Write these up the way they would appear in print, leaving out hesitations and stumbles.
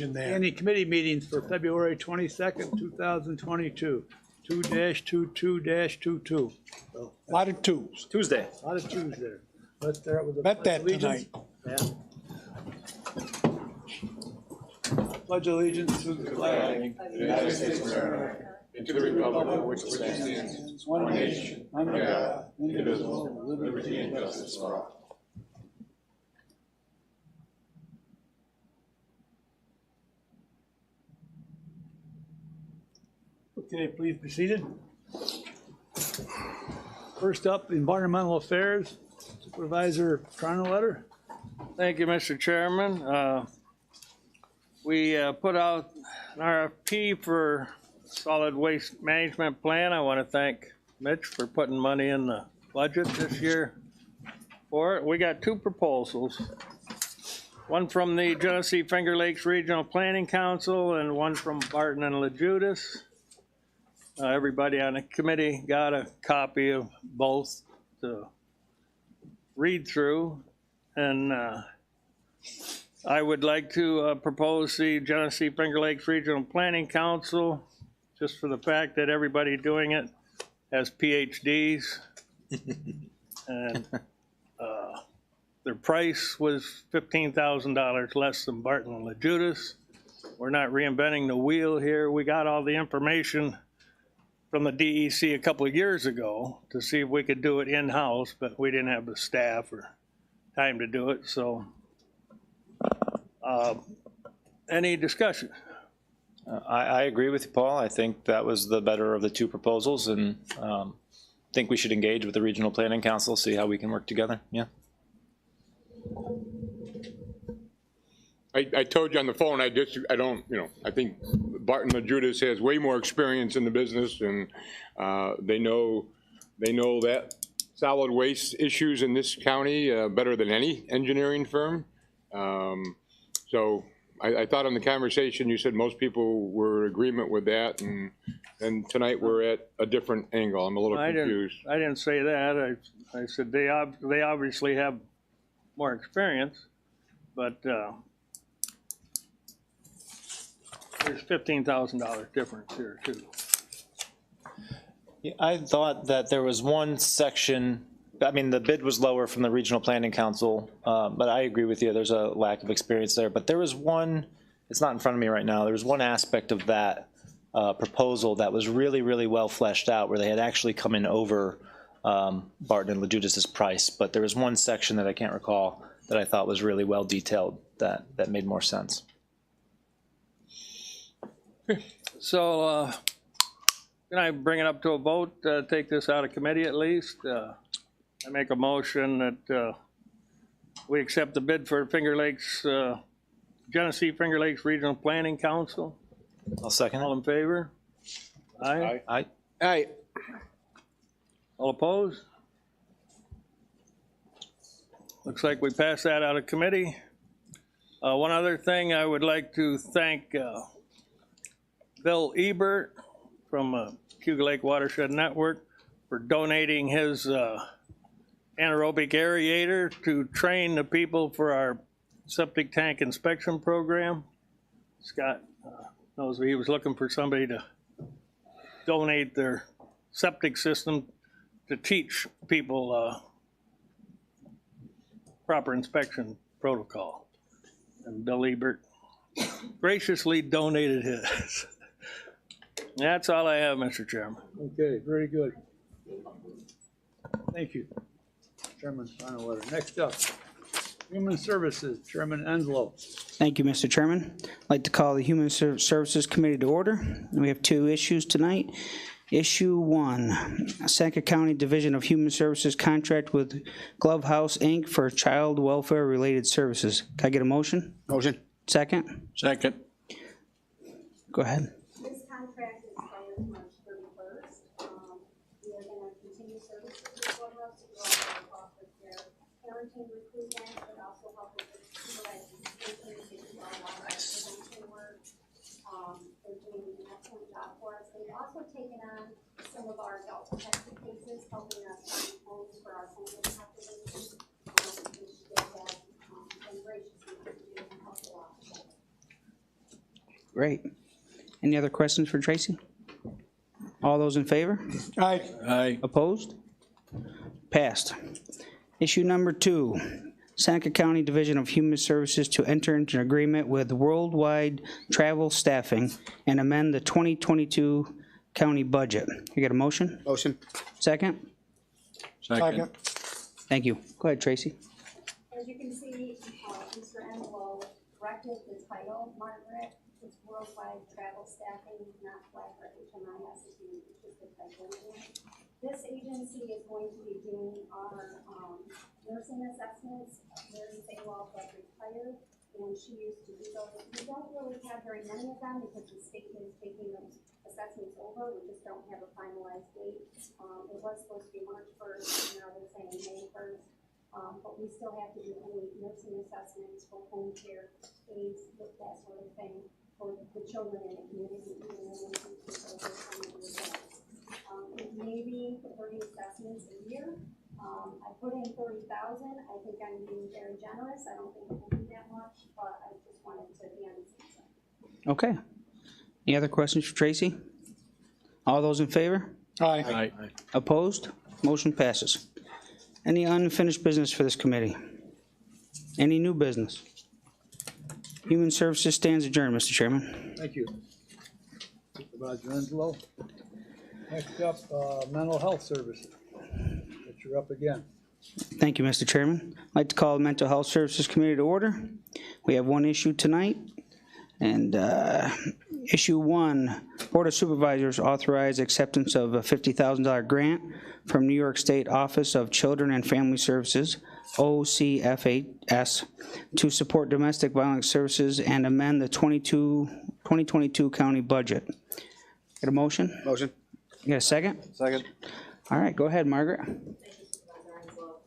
Any committee meetings for February 22nd, 2022, 2-22-22. A lot of twos. Tuesday. A lot of twos there. Let's start with the Bet Pledge of that Allegiance. tonight. Yeah. Pledge allegiance to the flag of the United States of America, and to the republic for which it stands, one nation, under God, indivisible, with liberty and justice for all. Okay, please be seated. First up, Environmental Affairs, Supervisor Cronewetter. Thank you, Mr. Chairman. We put out an RFP for solid waste management plan. I want to thank Mitch for putting money in the budget this year for it. We got two proposals. One from the Genesee Finger Lakes Regional Planning Council and one from Barton and LaJudas. Everybody on the committee got a copy of both to read through, and I would like to propose the Genesee Finger Lakes Regional Planning Council, just for the fact that everybody doing it has PhDs, and their price was $15,000 less than Barton and LaJudas. We're not reinventing the wheel here. We got all the information from the DEC a couple of years ago to see if we could do it in-house, but we didn't have the staff or time to do it, so. Any discussion? I agree with you, Paul. I think that was the better of the two proposals, and think we should engage with the Regional Planning Council, see how we can work together. Yeah. I told you on the phone, I don't, I think Barton LaJudas has way more experience in the business, and they know that solid waste issues in this county better than any engineering firm. So I thought in the conversation you said most people were in agreement with that, and tonight we're at a different angle. I'm a little confused. I didn't say that. I said they obviously have more experience, but there's $15,000 difference here too. Yeah, I thought that there was one section, I mean, the bid was lower from the Regional Planning Council, but I agree with you, there's a lack of experience there. But there was one, it's not in front of me right now, there was one aspect of that proposal that was really, really well fleshed out, where they had actually come in over Barton and LaJudas' price. But there was one section that I can't recall that I thought was really well detailed that made more sense. So can I bring it up to a vote, take this out of committee at least? I make a motion that we accept the bid for Finger Lakes, Genesee Finger Lakes Regional Planning Council. I'll second it. All in favor? Aye. Aye. Aye. All opposed? Looks like we passed that out of committee. One other thing, I would like to thank Bill Ebert from Cayuga Lake Watershed Network for donating his anaerobic aerator to train the people for our septic tank inspection program. Scott knows he was looking for somebody to donate their septic system to teach people proper inspection protocol. And Bill Ebert graciously donated his. That's all I have, Mr. Chairman. Okay, very good. Thank you, Chairman Cronewetter. Next up, Human Services, Chairman Enslow. Thank you, Mr. Chairman. I'd like to call the Human Services Committee to order. We have two issues tonight. Issue 1, Seneca County Division of Human Services contract with Glove House, Inc. for child welfare related services. Can I get a motion? Motion. Second? Second. Go ahead. This contract expires March 31st. We are going to continue services with Glove House to go along with their parenting recruitment, but also help with the supervising prevention work. They're doing an excellent job for us. They've also taken on some of our adult protective cases, helping us find homes for our homeless population, which they have been gracious enough to do and help a lot. Great. Any other questions for Tracy? All those in favor? Aye. Aye. Opposed? Passed. Issue number 2, Seneca County Division of Human Services to enter into an agreement with Worldwide Travel Staffing and amend the 2022 county budget. You got a motion? Motion. Second? Second. Thank you. Go ahead, Tracy. As you can see, Mr. Enlow corrected the title, Margaret. It's Worldwide Travel Staffing, not Blackbird HMIS, if you just the title. This agency is going to be doing our nursing assessments. Mary Saywell has retired, and she used to do those. We don't really have very many of them because the state is taking those assessments over. We just don't have a finalized date. It was supposed to be March 1st, now they're saying May 1st. But we still have to do any nursing assessments for home care, aids, that sort of thing, for the children in the community, even though we can control their family results. It may be 30 assessments a year. I put in 30,000. I think I'm being very generous. I don't think it will be that much, but I just wanted to be on the safe side. Okay. Any other questions for Tracy? All those in favor? Aye. Opposed? Motion passes. Any unfinished business for this committee? Any new business? Human Services stands adjourned, Mr. Chairman. Thank you. Supervisor Enlow. Next up, Mental Health Services. But you're up again. Thank you, Mr. Chairman. I'd like to call the Mental Health Services Committee to order. We have one issue tonight, and issue 1, Board of Supervisors authorize acceptance of a $50,000 grant from New York State Office of Children and Family Services, OCFAS, to support domestic violence services and amend the 2022 county budget. Get a motion? Motion. You got a second? Second. All right, go ahead, Margaret. Thank you, Supervisor Enlow.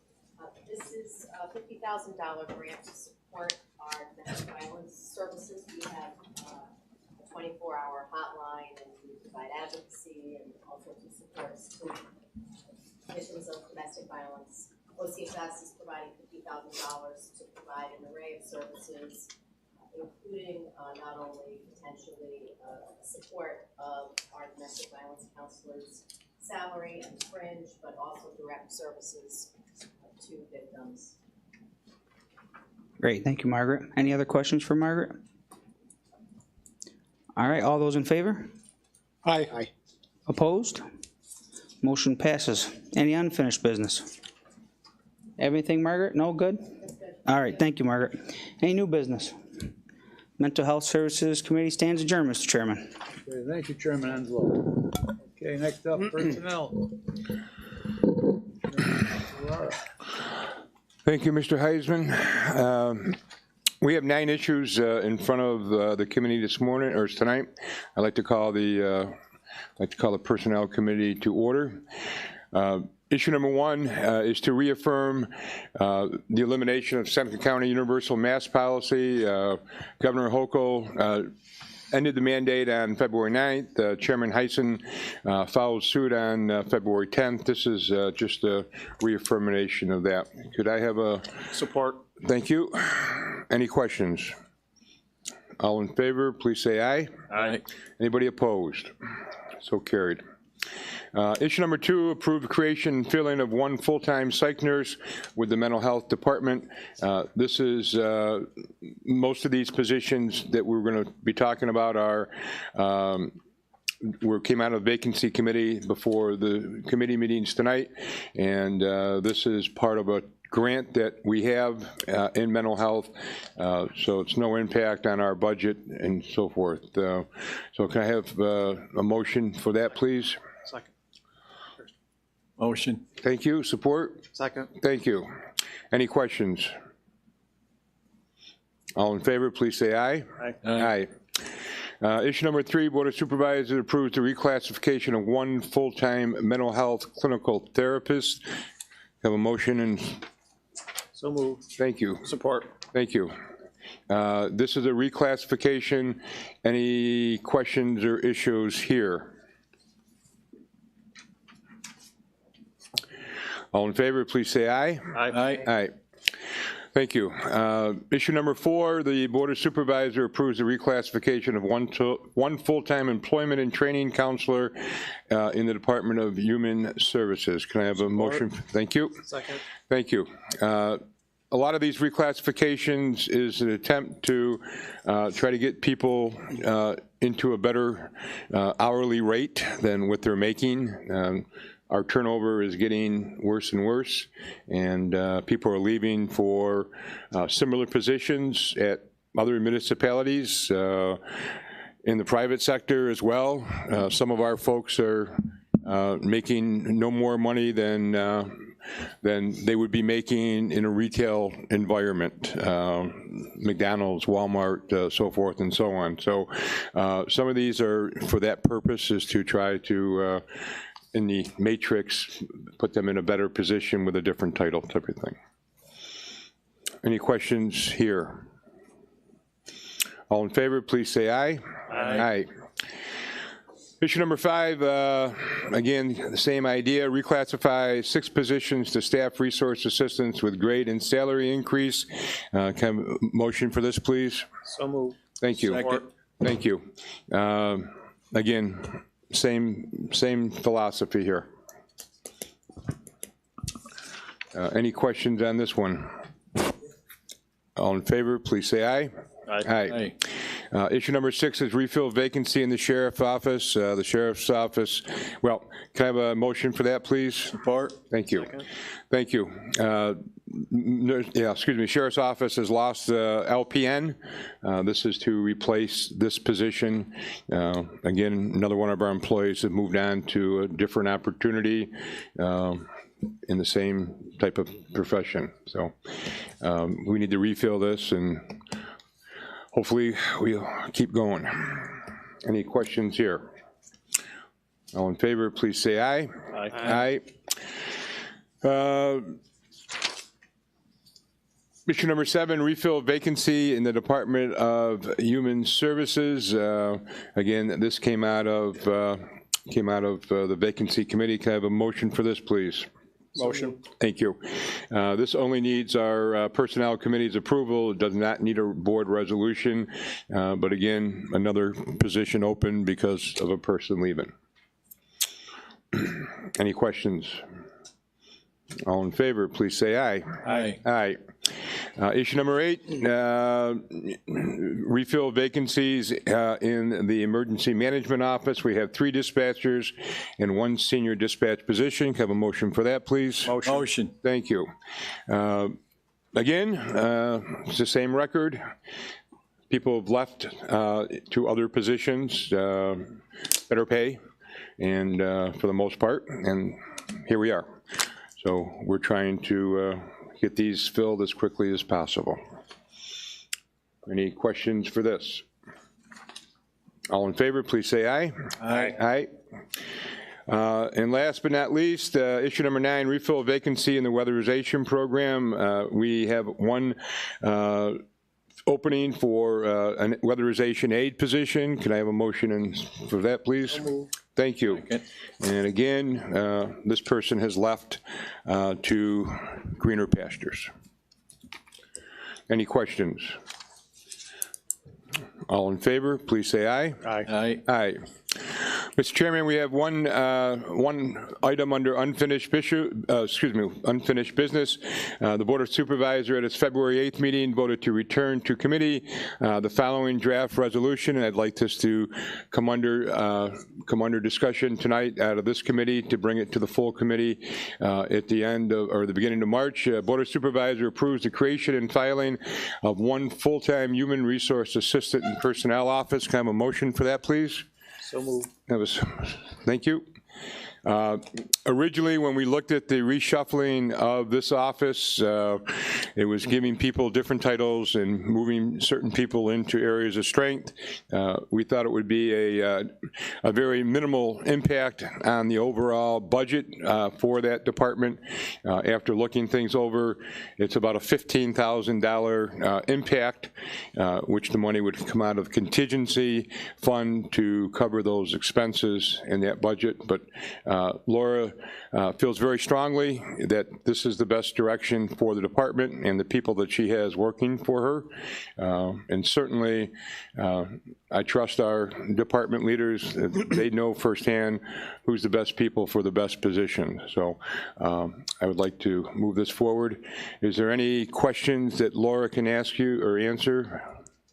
This is a $50,000 grant to support our domestic violence services. We have a 24-hour hotline, and we provide advocacy and also to support missions of domestic violence. OCFS is providing $50,000 to provide an array of services, including not only potentially support of our domestic violence counselors' salary and fringe, but also direct services to victims. Great, thank you, Margaret. Any other questions for Margaret? All right, all those in favor? Aye. Aye. Opposed? Motion passes. Any unfinished business? Everything, Margaret? No, good? All right, thank you, Margaret. Any new business? Mental Health Services Committee stands adjourned, Mr. Chairman. Okay, thank you, Chairman Enlow. Okay, next up, Personnel. Thank you, Mr. Heisman. We have 9 issues in front of the committee this morning, or tonight. I'd like to call the Personnel Committee to order. Issue number 1 is to reaffirm the elimination of Seneca County Universal Mask Policy. Governor Hochul ended the mandate on February 9th. Chairman Heisen followed suit on February 10th. This is just a reaffirmation of that. Could I have a support? Thank you. Any questions? All in favor, please say aye. Aye. Anybody opposed? So carried. Issue number 2, approve the creation and filling of 1 full-time psych nurse with the Mental Health Department. This is, most of these positions that we're going to be talking about are, came out of the vacancy committee before the committee meetings tonight, and this is part of a grant that we have in mental health, so it's no impact on our budget and so forth. So can I have a motion for that, please? Second. Motion. Thank you. Support? Second. Thank you. Any questions? All in favor, please say aye. Aye. Aye. Issue number 3, Board of Supervisors approves the reclassification of 1 full-time mental health clinical therapist. Have a motion and... So moved. Thank you. Support. Thank you. This is a reclassification. Any questions or issues here? All in favor, please say aye. Aye. Aye. Thank you. Issue number 4, the Board of Supervisor approves the reclassification of one full-time employment and training counselor in the Department of Human Services. Can I have a motion? Thank you. Second. Thank you. A lot of these reclassifications is an attempt to try to get people into a better hourly rate than what they're making. Our turnover is getting worse and worse, and people are leaving for similar positions at other municipalities, in the private sector as well. Some of our folks are making no more money than they would be making in a retail environment, McDonald's, Walmart, so forth and so on. So some of these are for that purpose, is to try to, in the matrix, put them in a better position with a different title type of thing. Any questions here? All in favor, please say aye. Aye. Issue number 5, again, the same idea, reclassify 6 positions to staff resource assistants with grade and salary increase. Can I have a motion for this, please? So moved. Thank you. Second. Thank you. Again, same philosophy here. Any questions on this one? All in favor, please say aye. Aye. Issue number 6 is refill vacancy in the sheriff's office. The sheriff's office, well, can I have a motion for that, please? Support. Thank you. Thank you. Sheriff's office has lost LPN. This is to replace this position. Again, another one of our employees have moved on to a different opportunity in the same type of profession. So we need to refill this, and hopefully we'll keep going. Any questions here? All in favor, please say aye. Aye. Issue number 7, refill vacancy in the Department of Human Services. Again, this came out of the vacancy committee. Can I have a motion for this, please? Motion. Thank you. This only needs our Personnel Committee's approval. It does not need a board resolution, but again, another position open because of a person leaving. Any questions? All in favor, please say aye. Aye. Aye. Issue number 8, refill vacancies in the Emergency Management Office. We have 3 dispatchers and 1 senior dispatch position. Can I have a motion for that, please? Motion. Thank you. Again, it's the same record. People have left to other positions, better pay, and for the most part, and here we are. So we're trying to get these filled as quickly as possible. Any questions for this? All in favor, please say aye. Aye. Aye. And last but not least, issue number 9, refill vacancy in the weatherization program. We have 1 opening for a weatherization aid position. Can I have a motion for that, please? Thank you. And again, this person has left to greener pastures. Any questions? All in favor, please say aye. Aye. Aye. Mr. Chairman, we have one item under unfinished business. The Board of Supervisors at its February 8th meeting voted to return to committee the following draft resolution, and I'd like this to come under discussion tonight out of this committee to bring it to the full committee at the end of, or the beginning of March. Board of Supervisors approves the creation and filing of 1 full-time human resource assistant and personnel office. Can I have a motion for that, please? So moved. Thank you. Originally, when we looked at the reshuffling of this office, it was giving people different titles and moving certain people into areas of strength. We thought it would be a very minimal impact on the overall budget for that department. After looking things over, it's about a $15,000 impact, which the money would come out of contingency fund to cover those expenses in that budget. But Laura feels very strongly that this is the best direction for the department and the people that she has working for her. And certainly, I trust our department leaders. They know firsthand who's the best people for the best position. So I would like to move this forward. Is there any questions that Laura can ask you or answer?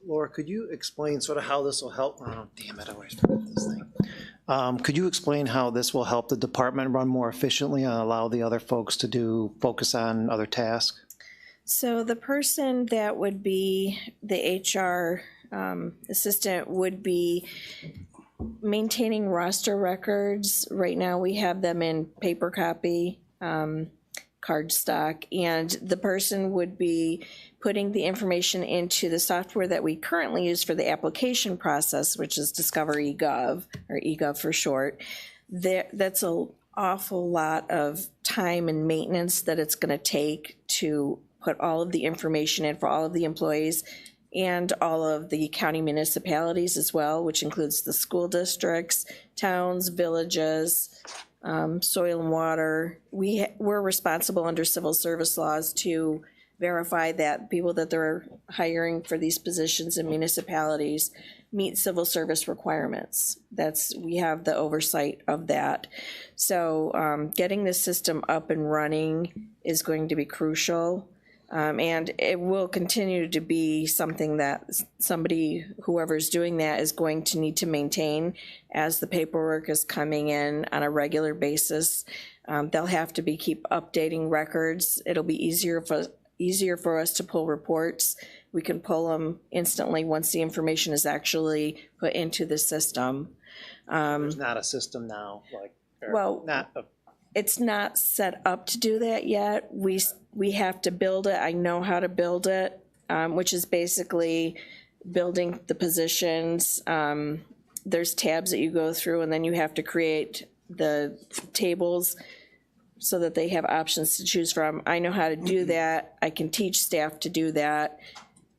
Laura, could you explain sort of how this will help? Oh, damn it, I always forget this thing. Could you explain how this will help the department run more efficiently and allow the other folks to focus on other tasks? So the person that would be the HR assistant would be maintaining roster records. Right now we have them in paper copy, cardstock, and the person would be putting the information into the software that we currently use for the application process, which is Discover eGov, or eGov for short. That's an awful lot of time and maintenance that it's going to take to put all of the information in for all of the employees and all of the county municipalities as well, which includes the school districts, towns, villages, soil and water. We're responsible under civil service laws to verify that people that they're hiring for these positions in municipalities meet civil service requirements. We have the oversight of that. So getting this system up and running is going to be crucial. And it will continue to be something that whoever's doing that is going to need to maintain as the paperwork is coming in on a regular basis. They'll have to keep updating records. It'll be easier for us to pull reports. We can pull them instantly once the information is actually put into the system. There's not a system now, It's not set up to do that yet. We have to build it. I know how to build it, which is basically building the positions. There's tabs that you go through, and then you have to create the tables so that they have options to choose from. I know how to do that. I can teach staff to do that.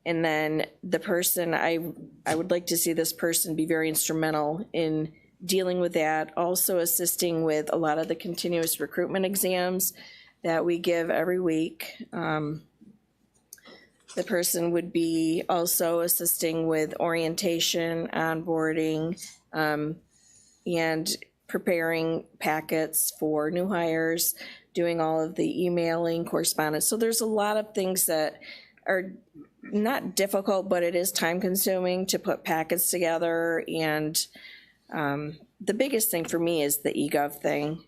And then the person, I would like to see this person be very instrumental in dealing with that, also assisting with a lot of the continuous recruitment exams that we give every week. The person would be also assisting with orientation, onboarding, and preparing packets for new hires, doing all of the emailing, correspondence. So there's a lot of things that are not difficult, but it is time consuming to put packets together. And the biggest thing for me is the eGov thing.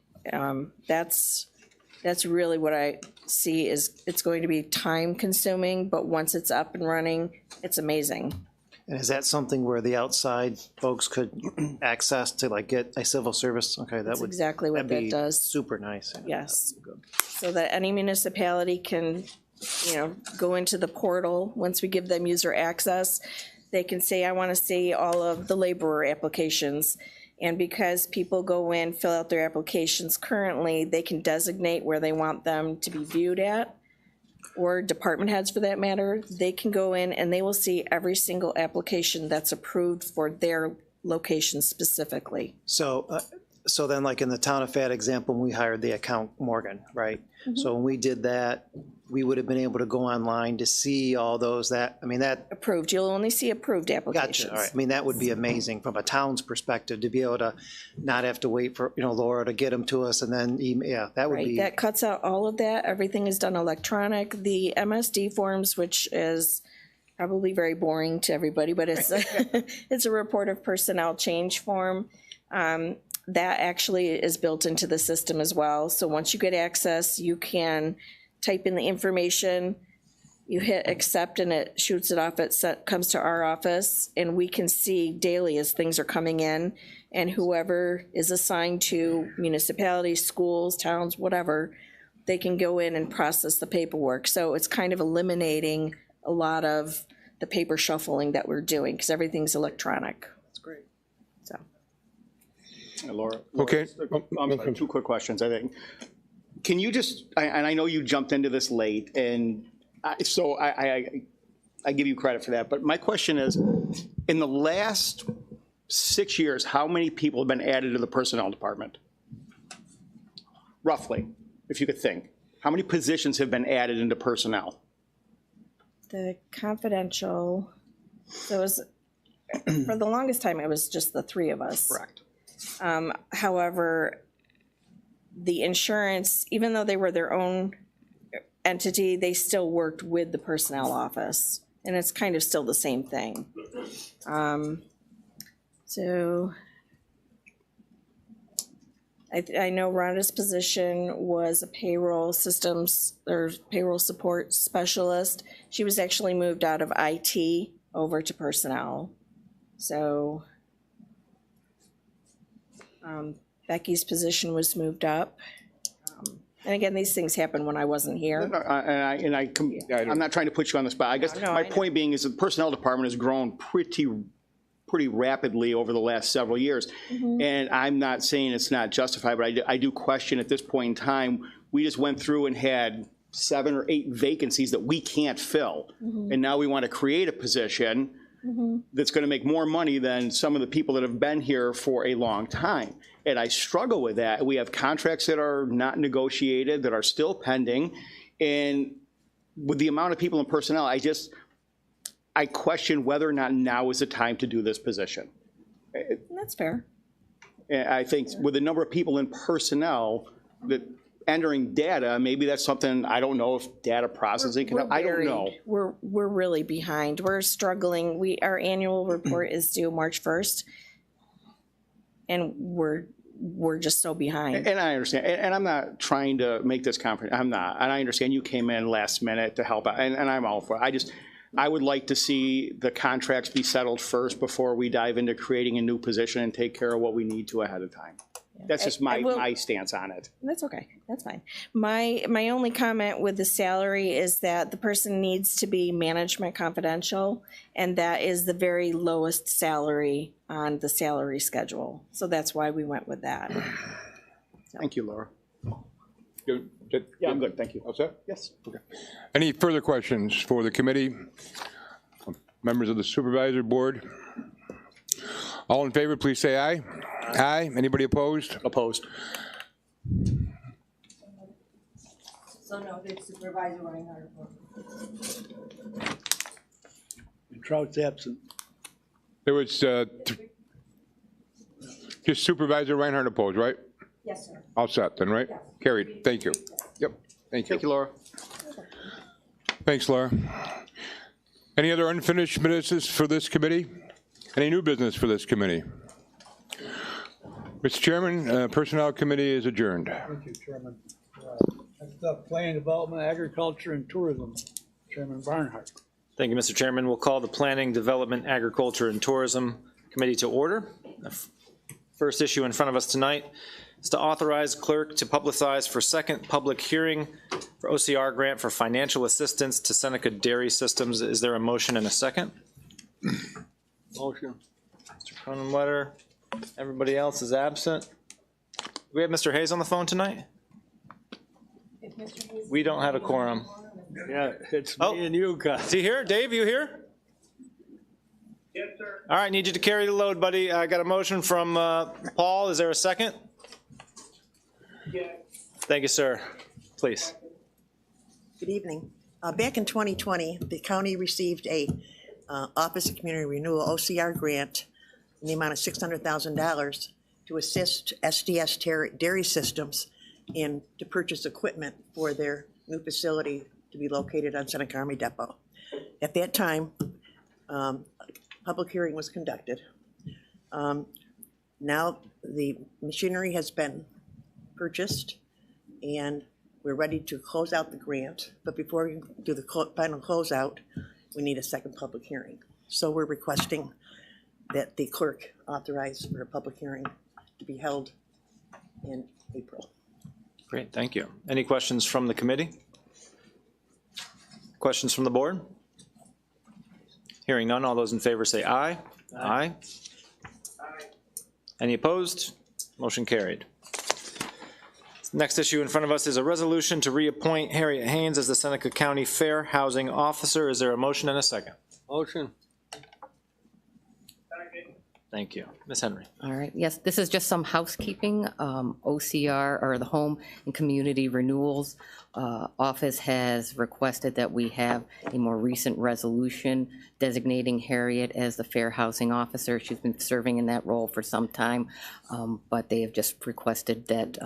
That's really what I see is it's going to be time consuming, but once it's up and running, it's amazing. And is that something where the outside folks could access to get a civil service? Okay, That's exactly what that does. Super nice. Yes. So that any municipality can, go into the portal. Once we give them user access, they can say, I want to see all of the laborer applications. And because people go in, fill out their applications currently, they can designate where they want them to be viewed at, or department heads for that matter. They can go in and they will see every single application that's approved for their location specifically. So then in the town of Fayette example, when we hired the account Morgan, right? Mm-hmm. So when we did that, we would have been able to go online to see all those that Approved, you'll only see approved applications. Gotcha, all right. That would be amazing from a town's perspective to be able to not have to wait for, Laura to get them to us and then email. That would be. That cuts out all of that. Everything is done electronic. The MSD forms, which is probably very boring to everybody, but it's it's a report of personnel change form. That actually is built into the system as well. So once you get access, you can type in the information, you hit accept, and it shoots it off. It comes to our office, and we can see daily as things are coming in, and whoever is assigned to municipalities, schools, towns, whatever, they can go in and process the paperwork. So it's kind of eliminating a lot of the paper shuffling that we're doing because everything's electronic. That's great. So. Laura. Okay. I'm sorry, 2 quick questions, I think. Can you just, and I know you jumped into this late, and so I give you credit for that, but my question is, in the last 6 years, how many people have been added to the personnel department? roughly, if you could think? How many positions have been added into personnel? The confidential, so it was, for the longest time, it was just the three of us. Correct. However, the insurance, even though they were their own entity, they still worked with the personnel office. And it's kind of still the same thing. So I know Rhonda's position was a payroll systems or payroll support specialist. She was actually moved out of IT over to personnel. So Becky's position was moved up. And again, these things happen when I wasn't here. I'm not trying to put you on the spot. I guess No, my I know. point being is the personnel department has grown pretty rapidly over the last several years. And I'm not saying it's not justified, but I do question at this point in time, we just went through and had 7 or 8 vacancies that we can't fill. And now we want to create a position that's going to make more money than some of the people that have been here for a long time. And I struggle with that. We have contracts that are not negotiated, that are still pending. And with the amount of people in personnel, I question whether or not now is the time to do this position. That's fair. And I think with the number of people in personnel that entering data, maybe that's something, I don't know if data processing can, I don't know. We're really behind. We're struggling. Our annual report is due March 1st. And we're just so behind. And I understand, and I'm not trying to make this conference, I'm not. And I understand you came in last minute to help out, and I'm all for it. I would like to see the contracts be settled first before we dive into creating a new position and take care of what we need to ahead of time. That's just my stance on it. That's okay. That's fine. My only comment with the salary is that the person needs to be management confidential, and that is the very lowest salary on the salary schedule. So that's why we went with that. Thank you, Laura. Yeah, I'm good, thank you. All set? Yes. Okay. Any further questions for the committee? Members of the supervisor board? All in favor, please say aye. Aye. Anybody opposed? Opposed. So noted, Supervisor Reinhardt. And Trout's absent. There was just Supervisor Reinhardt opposed, right? Yes, sir. All set then, right? Yes. Carried. Thank you. Yep. Thank you. Thank you, Laura. Thanks, Laura. Any other unfinished business for this committee? Any new business for this committee? Mr. Chairman, Personnel Committee is adjourned. Thank you, Chairman. Next up, Planning, Development, Agriculture, and Tourism. Chairman Barnhart. Thank you, Mr. Chairman. We'll call the Planning, Development, Agriculture, and Tourism Committee to order. The first issue in front of us tonight is to authorize clerk to publicize for second public hearing for OCR grant for financial assistance to Seneca Dairy Systems. Is there a motion and a second? Motion. Mr. Croninwetter. Everybody else is absent. Do we have Mr. Hayes on the phone tonight? We don't have a quorum. Yeah, it's Oh. me and you, Is guys. he here? Dave, you here? Yes, sir. All right, need you to carry the load, buddy. I got a motion from Paul. Is there a second? Yes. Thank you, sir. Please. Good evening. Back in 2020, the county received a Office of Community Renewal, OCR grant in the amount of $600,000 to assist SDS Dairy Systems to purchase equipment for their new facility to be located on Seneca Army Depot. At that time, public hearing was conducted. Now the machinery has been purchased and we're ready to close out the grant. But before we do the final closeout, we need a second public hearing. So we're requesting that the clerk authorize for a public hearing to be held in April. Great, thank you. Any questions from the committee? Questions from the board? Hearing none, all those in favor say aye. Aye. Any opposed? Motion carried. Next issue in front of us is a resolution to reappoint Harriet Haynes as the Seneca County Fair Housing Officer. Is there a motion and a second? Motion. Second. Thank you. Ms. Henry. All right, yes, this is just some housekeeping. OCR, or the Home and Community Renewals Office, has requested that we have a more recent resolution designating Harriet as the Fair Housing Officer. She's been serving in that role for some time, but they have just requested that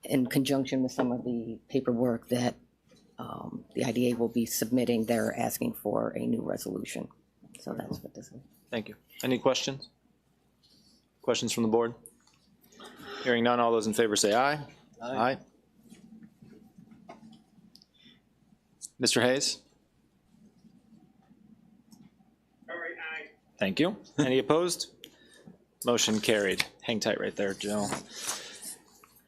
in conjunction with some of the paperwork that the IDA will be submitting, they're asking for a new resolution. So that's what this is. Thank you. Any questions? Questions from the board? Hearing none, all those in favor say aye. Aye. Mr. Hayes? Sorry, aye. Thank you. Any opposed? Motion carried. Hang tight right there, Jill.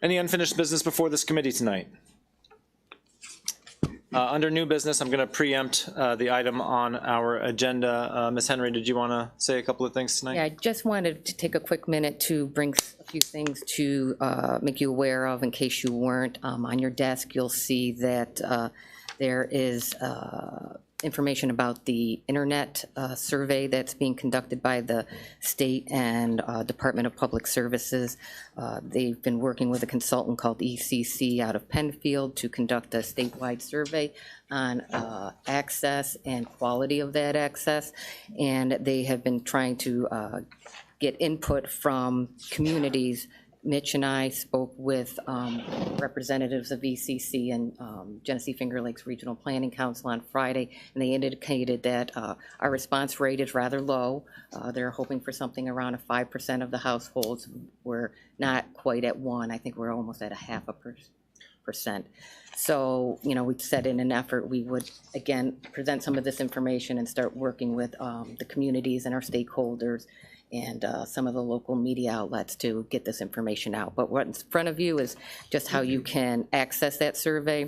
Any unfinished business before this committee tonight? Under new business, I'm going to preempt the item on our agenda. Ms. Henry, did you want to say a couple of things tonight? Yeah, I just wanted to take a quick minute to bring a few things to make you aware of in case you weren't. On your desk, you'll see that there is information about the internet survey that's being conducted by the state and Department of Public Services. They've been working with a consultant called ECC out of Penfield to conduct a statewide survey on access and quality of that access. And they have been trying to get input from communities. Mitch and I spoke with representatives of ECC and Genesee Finger Lakes Regional Planning Council on Friday, and they indicated that our response rate is rather low. They're hoping for something around 5% of the households. We're not quite at 1. I think we're almost at 0.5%. So, you know, we said in an effort we would, again, present some of this information and start working with the communities and our stakeholders and some of the local media outlets to get this information out. But what's in front of you is just how you can access that survey.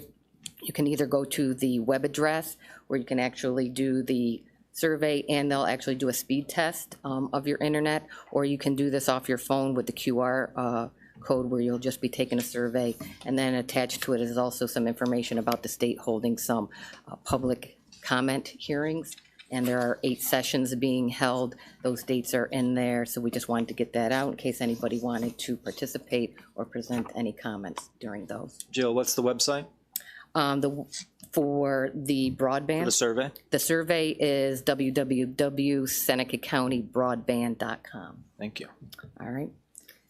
You can either go to the web address where you can actually do the survey and they'll actually do a speed test of your internet, or you can do this off your phone with the QR code where you'll just be taking a survey, and then attached to it is also some information about the state holding some public comment hearings. And there are 8 sessions being held. Those dates are in there, so we just wanted to get that out in case anybody wanted to participate or present any comments during those. Jill, what's the website? For the broadband. For the survey? The survey is www.senecacountybroadband.com. Thank you. All right.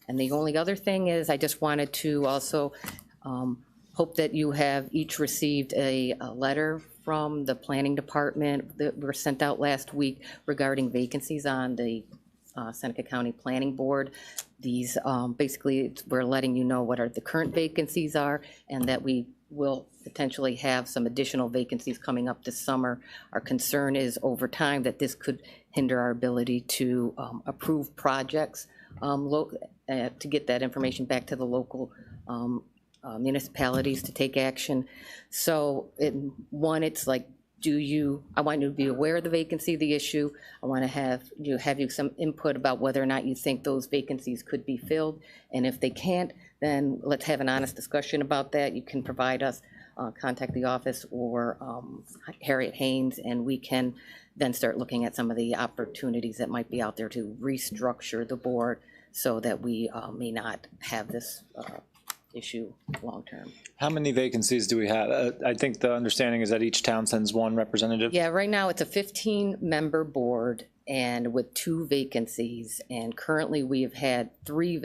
And the only other thing is I just wanted to also hope that you have each received a letter from the planning department that were sent out last week regarding vacancies on the Seneca County Planning Board. These basically, we're letting you know what the current vacancies are and that we will potentially have some additional vacancies coming up this summer. Our concern is over time that this could hinder our ability to approve projects to get that information back to the local municipalities to take action. So it's like, I want you to be aware of the vacancy, the issue. I want to have you some input about whether or not you think those vacancies could be filled. And if they can't, then let's have an honest discussion about that. You can provide us, contact the office or Harriet Haynes, and we can then start looking at some of the opportunities that might be out there to restructure the board so that we may not have this issue long-term. How many vacancies do we have? I think the understanding is that each town sends 1 representative. Yeah, right now it's a 15-member board and with 2 vacancies. And currently we have had 2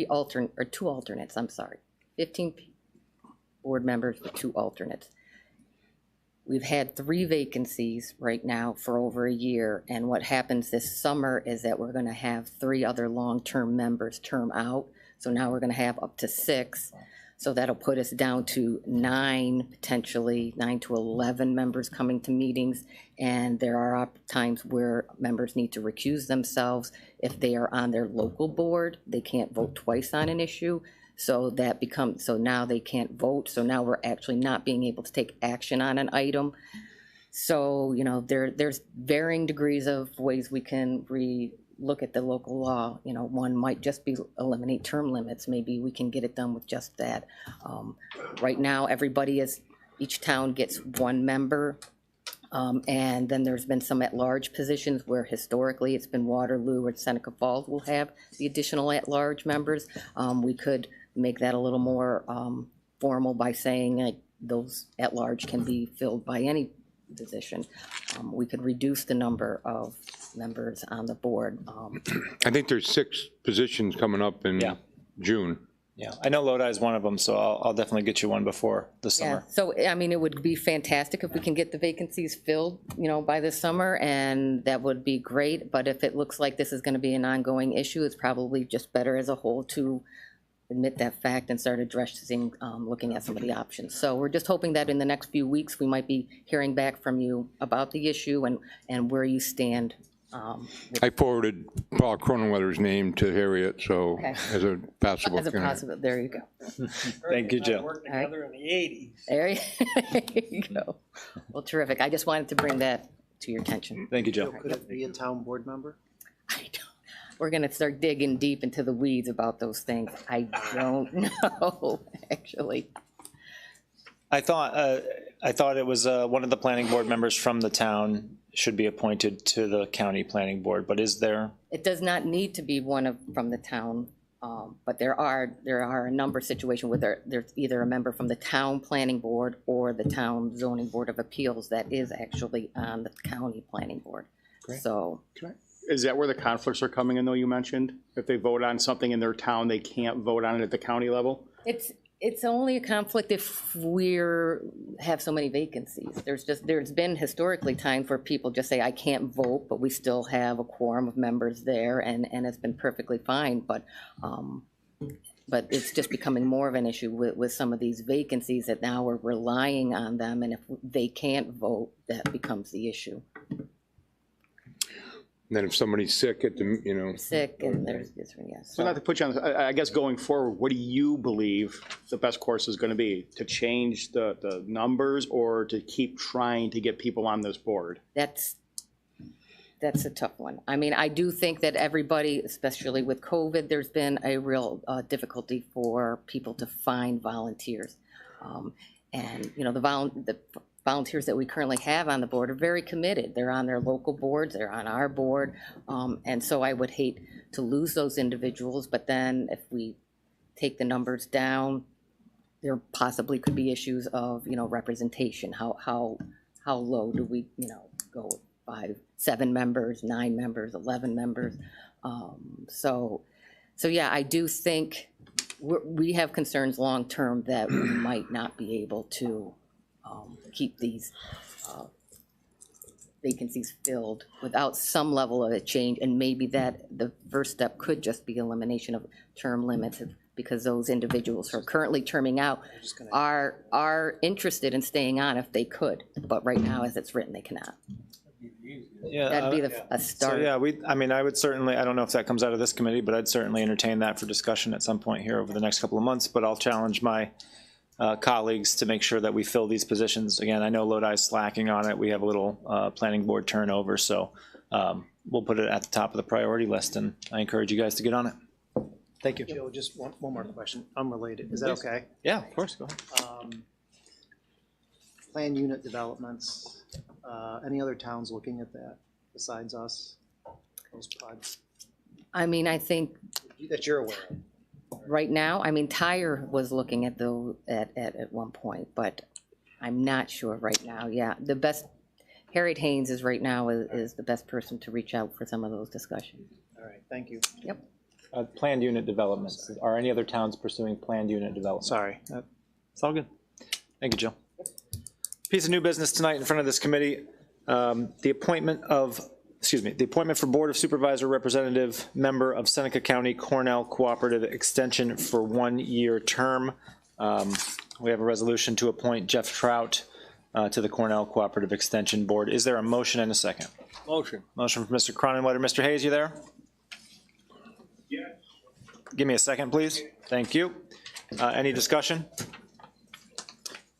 alternates, I'm sorry. 15 board members with 2 alternates. We've had 3 vacancies right now for over a year. And what happens this summer is that we're gonna have 3 other long-term members term out. So now we're going to have up to 6. So that'll put us down to 9, potentially 9 to 11 members coming to meetings. And there are times where members need to recuse themselves. If they are on their local board, they can't vote twice on an issue. So now they can't vote. So now we're actually not being able to take action on an item. So, you know, there's varying degrees of ways we can look at the local law. You know, one might just be eliminate term limits. Maybe we can get it done with just that. Right now, each town gets 1 member And then there's been some at-large positions where historically it's been Waterloo or Seneca Falls will have the additional at-large members. We could make that a little more formal by saying like, those at-large can be filled by any position. We could reduce the number of members on the board. I think there's 6 positions coming up in Yeah. June. Yeah, I know Lodi is one of them, so I'll definitely get you one before the Yeah, summer. so, I mean, it would be fantastic if we can get the vacancies filled, you know, by this summer, and that would be great. But if it looks like this is going to be an ongoing issue, it's probably just better as a whole to admit that fact and start addressing, looking at some of the options. So we're just hoping that in the next few weeks, we might be hearing back from you about the issue and where you stand. I forwarded Paul Cronenwetter's name to Harriet, so Okay. as a possible As a candidate. possible, there you go. Thank you, Jill. Worked together in the 80s. There you go. Well, terrific. I just wanted to bring that to your attention. Thank you, Jill. Could it be a town board member? I don't, we're gonna start digging deep into the weeds about those things. I don't know, actually. I thought it was one of the planning board members from the town should be appointed to the county planning board, but is there? It does not need to be from the town, but there are a number of situations where there's either a member from the town planning board or the town zoning board of appeals that is actually on the county planning board. So, Is that where the conflicts are coming in, though, you mentioned? If they vote on something in their town, they can't vote on it at the county level? it's only a conflict if have so many vacancies. There's been historically times where people just say, I can't vote, but we still have a quorum of members there, and it's been perfectly fine, but it's just becoming more of an issue with some of these vacancies that now we're relying on them, and if they can't vote, that becomes the issue. And then if somebody's sick at the, you know. Sick, and there's this, yes. So not to put you on, I guess going forward, what do you believe the best course is going to be? To change the numbers or to keep trying to get people on this board? That's a tough one. I mean, I do think that everybody, especially with COVID, there's been a real difficulty for people to find volunteers. And, you know, the volunteers that we currently have on the board are very committed. They're on their local boards, they're on our board. And so I would hate to lose those individuals, but then if we take the numbers down, there possibly could be issues of, you know, representation. How low do we, you know, go with 5, 7 members, 9 members, 11 members? So yeah, I do think we have concerns long-term that we might not be able to keep these vacancies filled without some level of a change, and maybe that the first step could just be elimination of term limits, because those individuals who are currently terming out are interested in staying on if they could, but right now, as it's written, they cannot. Yeah, That'd be a so start. yeah, I mean, I would certainly, I don't know if that comes out of this committee, but I'd certainly entertain that for discussion at some point here over the next couple of months, but I'll challenge my colleagues to make sure that we fill these positions. Again, I know Lodi's slacking on it. We have a little planning board turnover, so we'll put it at the top of the priority list, and I encourage you guys to get on it. Thank you. Joe, just one more question, unrelated. Is that okay? Yeah, of course, go ahead. Plan unit developments, any other towns looking at that besides us? Those pods I mean, I think that you're aware of? right now, I mean, Tyre was looking at at one point, but I'm not sure right now. Yeah, the best, Harriet Haynes is right now is the best person to reach out for some of those discussions. All right, thank you. Yep. Planned unit developments. Are any other towns pursuing planned unit development? Sorry. It's all good. Thank you, Jill. Piece of new business tonight in front of this committee, the appointment for Board of Supervisor Representative Member of Seneca County Cornell Cooperative Extension for 1-year term. We have a resolution to appoint Jeff Trout to the Cornell Cooperative Extension Board. Is there a motion and a second? Motion. Motion from Mr. Cronenwetter. Mr. Hayes, you there? Yes. Give me a second, please. Thank you. Any discussion?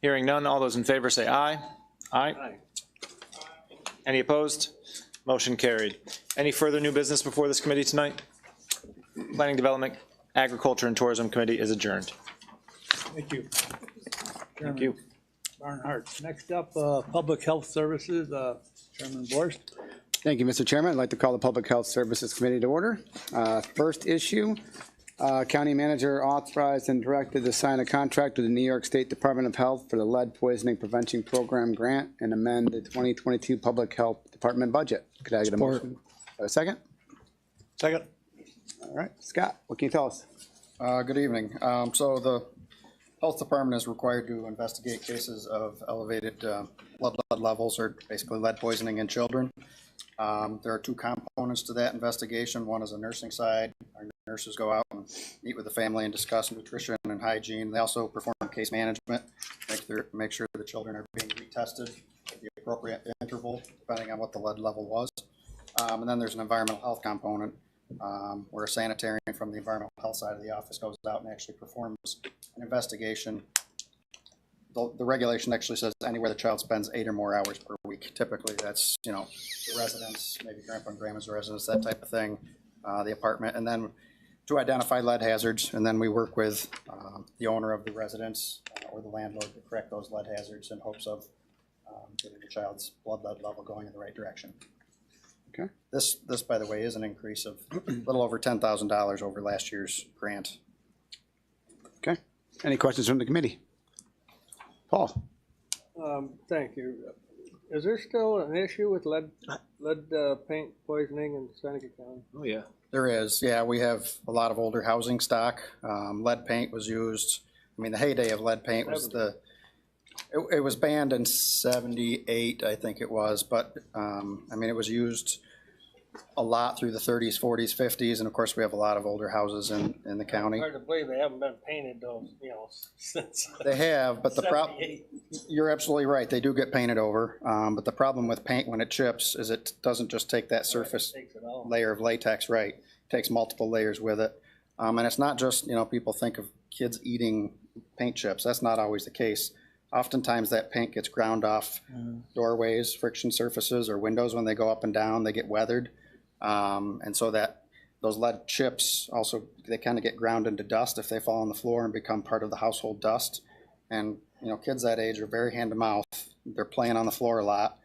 Hearing none, all those in favor say aye. Aye. Any opposed? Motion carried. Any further new business before this committee tonight? Planning, Development, Agriculture, and Tourism Committee is adjourned. Thank you. Thank you. Barnhart. Next up, Public Health Services, Chairman Borst. Thank you, Mr. Chairman. I'd like to call the Public Health Services Committee to order. First issue, County Manager authorized and directed to sign a contract with the New York State Department of Health for the Lead Poisoning Prevention Program grant and amend the 2022 Public Health Department budget. Could I get a motion? A second? Second. All right, Scott, what can you tell us? Good evening. So the Health Department is required to investigate cases of elevated blood levels, or basically lead poisoning in children. There are two components to that investigation. One is a nursing side. Our nurses go out and meet with the family and discuss nutrition and hygiene. They also perform case management, make sure the children are being retested at the appropriate interval, depending on what the lead level was. And then there's an environmental health component, where a sanitarian from the environmental health side of the office goes out and actually performs an investigation. The regulation actually says anywhere the child spends 8 or more hours per week. Typically that's, the residence, maybe grandpa and grandma's residence, that type of thing, the apartment, and then to identify lead hazards. And then we work with the owner of the residence or the landlord to correct those lead hazards in hopes of getting the child's blood lead level going in the right direction. Okay. This, by the way, is an increase of a little over $10,000 over last year's grant. Okay. Any questions from the committee? Paul? Thank you. Is there still an issue with lead paint poisoning in Seneca County? Oh, yeah. There is, yeah. We have a lot of older housing stock. Lead paint was used. I mean, the heyday of lead paint was it was banned in '78, I think it was. But I mean, it was used a lot through the 30s, 40s, 50s, and of course, we have a lot of older houses in the county. Hard to believe they haven't been painted though, since. They have, but the problem, 78. you're absolutely right, they do get painted over, but the problem with paint when it chips is it doesn't just take that surface layer of latex, right? It takes multiple layers with it. And it's not just, people think of kids eating paint chips. That's not always the case. Oftentimes that paint gets ground off doorways, friction surfaces, or windows when they go up and down, they get weathered. And so that those lead chips also, they kind of get ground into dust if they fall on the floor and become part of the household dust. And, kids that age are very hand to mouth. They're playing on the floor a lot.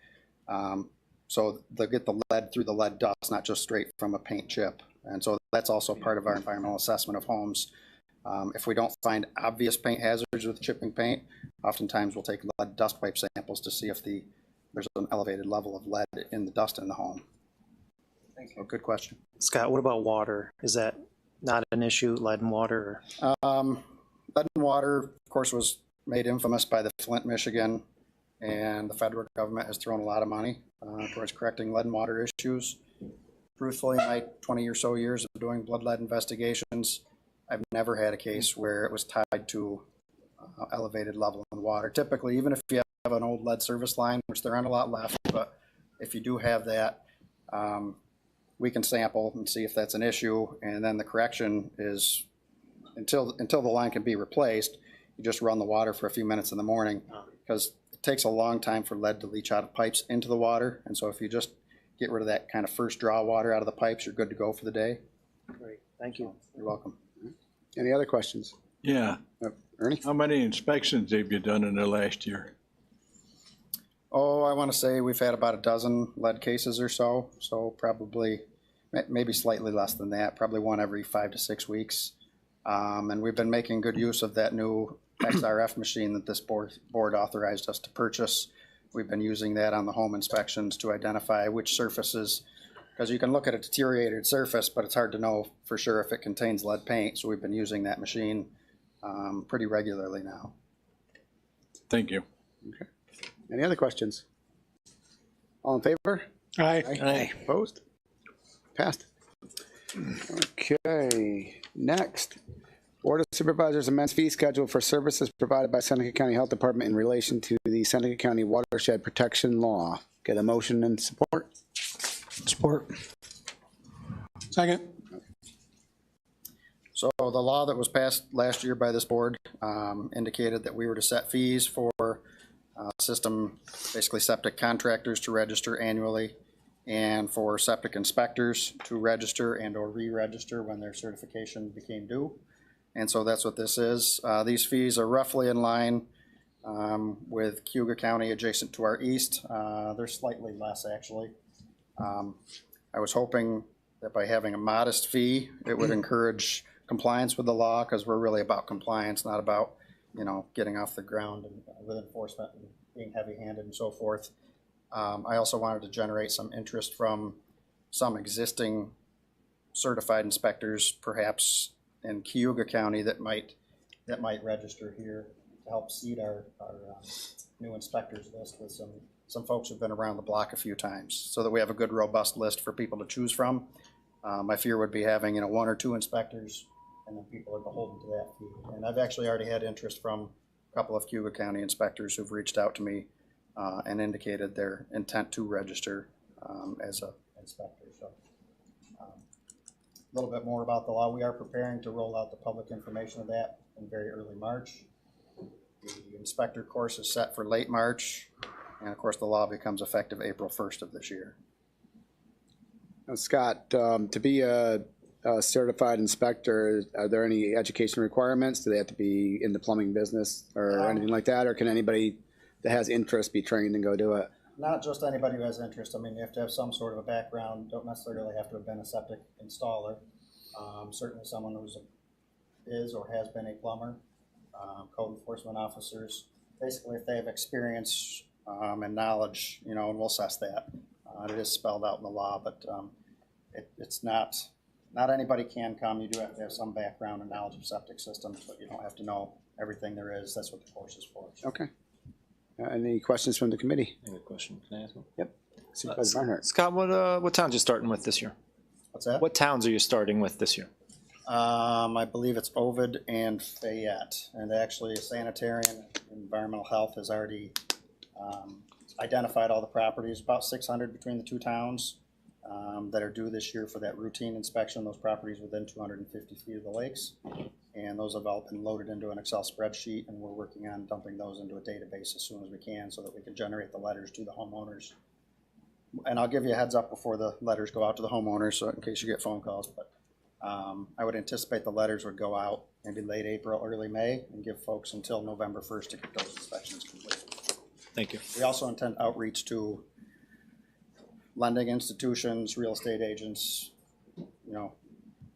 So they'll get the lead through the lead dust, not just straight from a paint chip. And so that's also part of our environmental assessment of homes. If we don't find obvious paint hazards with chipping paint, oftentimes we'll take lead dust pipe samples to see if there's an elevated level of lead in the dust in the home. Thank you. Good question. Scott, what about water? Is that not an issue, lead and water? Lead and water, of course, was made infamous by the Flint, Michigan, and the federal government has thrown a lot of money towards correcting lead and water issues. Truthfully, in my 20 or so years of doing blood lead investigations, I've never had a case where it was tied to elevated level in water. Typically, even if you have an old lead service line, which there aren't a lot left, but if you do have that, we can sample and see if that's an issue, and then the correction is until the line can be replaced, you just run the water for a few minutes in the morning, because it takes a long time for lead to leach out of pipes into the water, and so if you just get rid of that kind of first draw water out of the pipes, you're good to go for the day. Great, thank you. You're welcome. Any other questions? Yeah. Ernie? How many inspections have you done in the last year? Oh, I want to say we've had about a dozen lead cases or so, so probably maybe slightly less than that, probably one every 5 to 6 weeks. And we've been making good use of that new XRF machine that this board authorized us to purchase. We've been using that on the home inspections to identify which surfaces, because you can look at a deteriorated surface, but it's hard to know for sure if it contains lead paint. So we've been using that machine pretty regularly now. Thank you. Okay. Any other questions? All in favor? Aye. Aye. Opposed? Passed. Okay, next. Board of Supervisors amends fee schedule for services provided by Seneca County Health Department in relation to the Seneca County Watershed Protection Law. Get a motion and support? Support. Second. So the law that was passed last year by this board indicated that we were to set fees for system, basically septic contractors to register annually, and for septic inspectors to register and or re-register when their certification became due. And so that's what this is. These fees are roughly in line with Cuyahoga County adjacent to our east. They're slightly less, actually. I was hoping that by having a modest fee, it would encourage compliance with the law, because we're really about compliance, not about, getting off the ground and with enforcement and being heavy-handed and so forth. I also wanted to generate some interest from some existing certified inspectors, perhaps in Cuyahoga County, that might register here to help seed our new inspectors list with some folks who've been around the block a few times, so that we have a good, robust list for people to choose from. My fear would be having, 1 or 2 inspectors, and then people are beholden to that fee. And I've actually already had interest from a couple of Cuyahoga County inspectors who've reached out to me and indicated their intent to register as an inspector. So a little bit more about the law. We are preparing to roll out the public information of that in very early March. The inspector course is set for late March, and of course the law becomes effective April 1st of this year. Now, Scott, to be a certified inspector, are there any education requirements? Do they have to be in the plumbing business or anything like that? Or can anybody that has interest be trained and go do it? Not just anybody who has interest. I mean, you have to have some sort of a background. Don't necessarily have to have been a septic installer. Certainly someone who is or has been a plumber, code enforcement officers. Basically, if they have experience and knowledge, and we'll assess that. It is spelled out in the law, but it's not anybody can come. You do have to have some background and knowledge of septic systems, but you don't have to know everything there is. That's what the course is for. So. Okay. Any questions from the committee? I have a question. Can I ask one? Yep. Supervisor Barnhart. Scott, what towns are you starting with this year? What's that? What towns are you starting with this year? I believe it's Ovid and Fayette. And actually, Sanitarian and Environmental Health has already identified all the properties, about 600 between the 2 towns that are due this year for that routine inspection. Those properties within 250 feet of the lakes. And those have all been loaded into an Excel spreadsheet, and we're working on dumping those into a database as soon as we can so that we can generate the letters to the homeowners. And I'll give you a heads up before the letters go out to the homeowners, so in case you get phone calls. But I would anticipate the letters would go out maybe late April, early May, and give folks until November 1st to get those inspections completed. Thank you. We also intend outreach to lending institutions, real estate agents,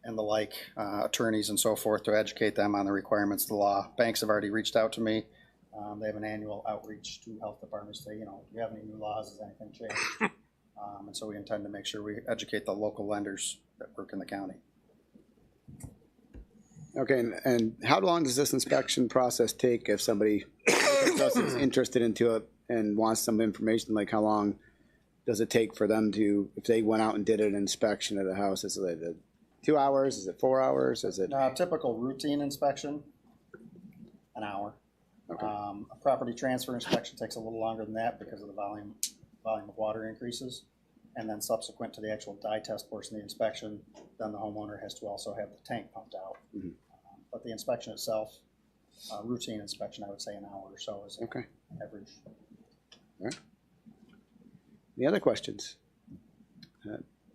and the like, attorneys and so forth, to educate them on the requirements of the law. Banks have already reached out to me. They have an annual outreach to health departments, say, do you have any new laws, has anything changed? And so we intend to make sure we educate the local lenders that work in the county. Okay, and how long does this inspection process take if somebody is interested into it and wants some information? Like, how long does it take for them to, if they went out and did an inspection of the house? Is it 2 hours? Is it 4 hours? Is it typical routine inspection? An hour. Okay. A property transfer inspection takes a little longer than that because of the volume of water increases. And then subsequent to the actual dye test portion of the inspection, then the homeowner has to also have the tank pumped out. Mm-hmm. But the inspection itself, routine inspection, I would say an hour or so is okay. Average. All right. Any other questions?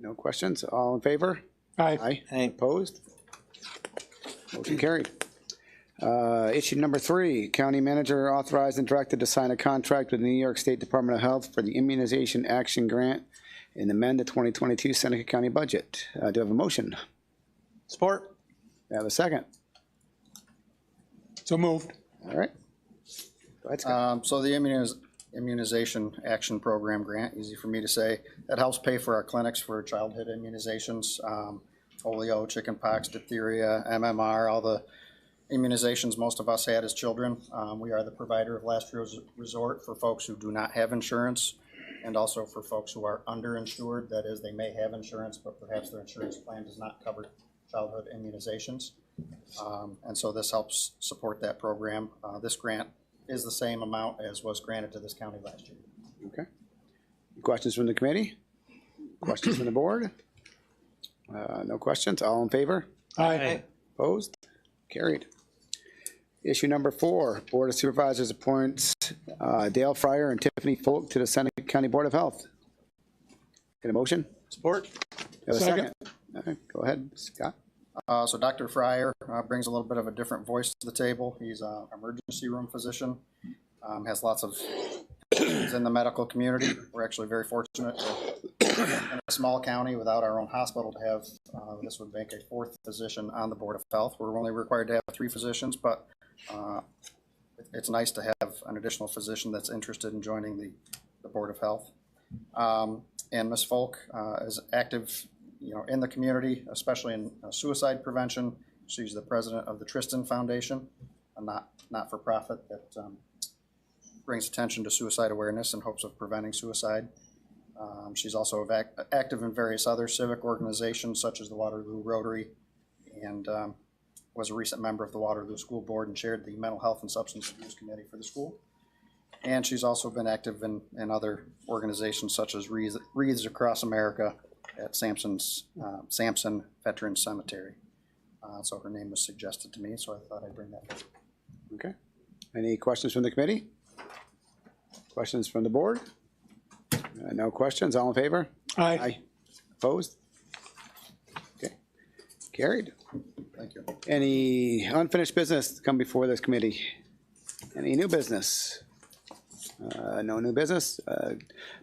No questions. All in favor? Aye. Aye. Opposed? Motion carried. Issue number 3, county manager authorized and directed to sign a contract with the New York State Department of Health for the Immunization Action Grant and amend the 2022 Seneca County budget. Do I have a motion? Support. Do I have a second? So moved. All right. Go ahead, Scott. So the Immunization Action Program grant, easy for me to say, that helps pay for our clinics for childhood immunizations, polio, chickenpox, diphtheria, MMR, all the immunizations most of us had as children. We are the provider of last resort for folks who do not have insurance, and also for folks who are underinsured. That is, they may have insurance, but perhaps their insurance plan does not cover childhood immunizations. And so this helps support that program. This grant is the same amount as was granted to this county last year. Okay. Questions from the committee? Questions from the board? No questions. All in favor? Aye. Opposed? Carried. Issue number 4, Board of Supervisors appoints Dale Fryer and Tiffany Folk to the Seneca County Board of Health. Get a motion? Support. Have a second? Okay, go ahead, Scott. So Dr. Fryer brings a little bit of a different voice to the table. He's an emergency room physician. has lots of in the medical community. We're actually very fortunate to, in a small county without our own hospital, to have, this would make a fourth physician on the Board of Health. We're only required to have 3 physicians, but it's nice to have an additional physician that's interested in joining the Board of Health. And Ms. Folk is active, in the community, especially in suicide prevention. She's the president of the Tristan Foundation, a not-for-profit that brings attention to suicide awareness in hopes of preventing suicide. She's also active in various other civic organizations such as the Waterloo Rotary, and was a recent member of the Waterloo School Board and chaired the Mental Health and Substance Abuse Committee for the school. And she's also been active in other organizations such as Wreaths Across America at Sampson Veterans Cemetery. So her name was suggested to me, so I thought I'd bring that up. Okay. Any questions from the committee? Questions from the board? No questions. All in favor? Aye. Opposed? Okay. Carried. Thank you. Any unfinished business to come before this committee? Any new business? No new business.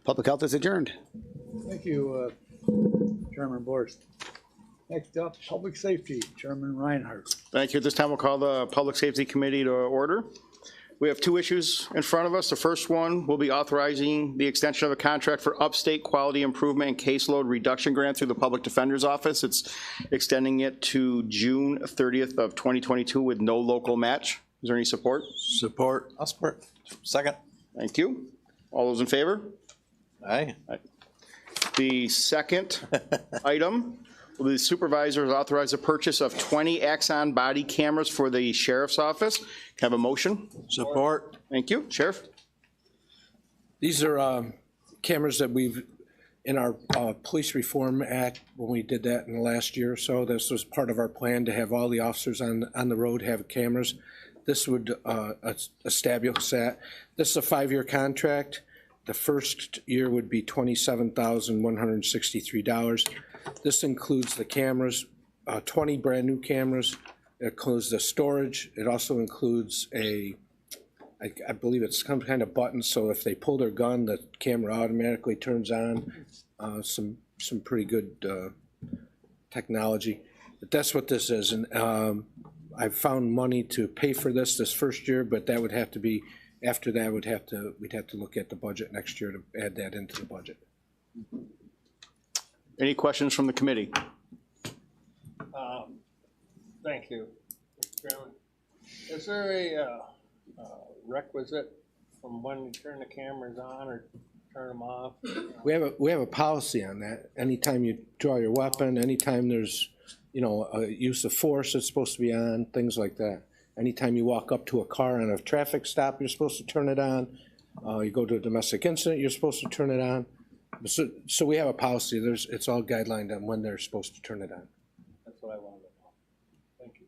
Public health is adjourned. Thank you, Chairman Borst. Next up, Public Safety, Chairman Reinhardt. Thank you. At this time, we'll call the Public Safety Committee to order. We have 2 issues in front of us. The first one will be authorizing the extension of a contract for upstate quality improvement and caseload reduction grant through the Public Defender's Office. It's extending it to June 30th of 2022 with no local match. Is there any support? Support. I'll support. Second. Thank you. All those in favor? Aye. The second item, will the supervisors authorize the purchase of 20 Axon body cameras for the sheriff's office? Can I have a motion? Support. Thank you. Sheriff? These are cameras that we've, in our Police Reform Act, when we did that in the last year or so, this was part of our plan to have all the officers on the road have cameras. This would establish that. This is a 5-year contract. The first year would be $27,163. This includes the cameras, 20 brand-new cameras. It includes the storage. It also includes I believe it's some kind of button, so if they pull their gun, the camera automatically turns on. Some pretty good technology. But that's what this is. And I've found money to pay for this first year, but that would have to be, after that, we'd have to look at the budget next year to add that into the budget. Any questions from the committee? Thank you, Mr. Chairman. Is there a requisite from when you turn the cameras on or turn them off? We have a policy on that. Anytime you draw your weapon, anytime there's, a use of force, it's supposed to be on, things like that. Anytime you walk up to a car on a traffic stop, you're supposed to turn it on. You go to a domestic incident, you're supposed to turn it on. So we have a policy. It's all guidelined on when they're supposed to turn it on. That's what I wanted to know. Thank you.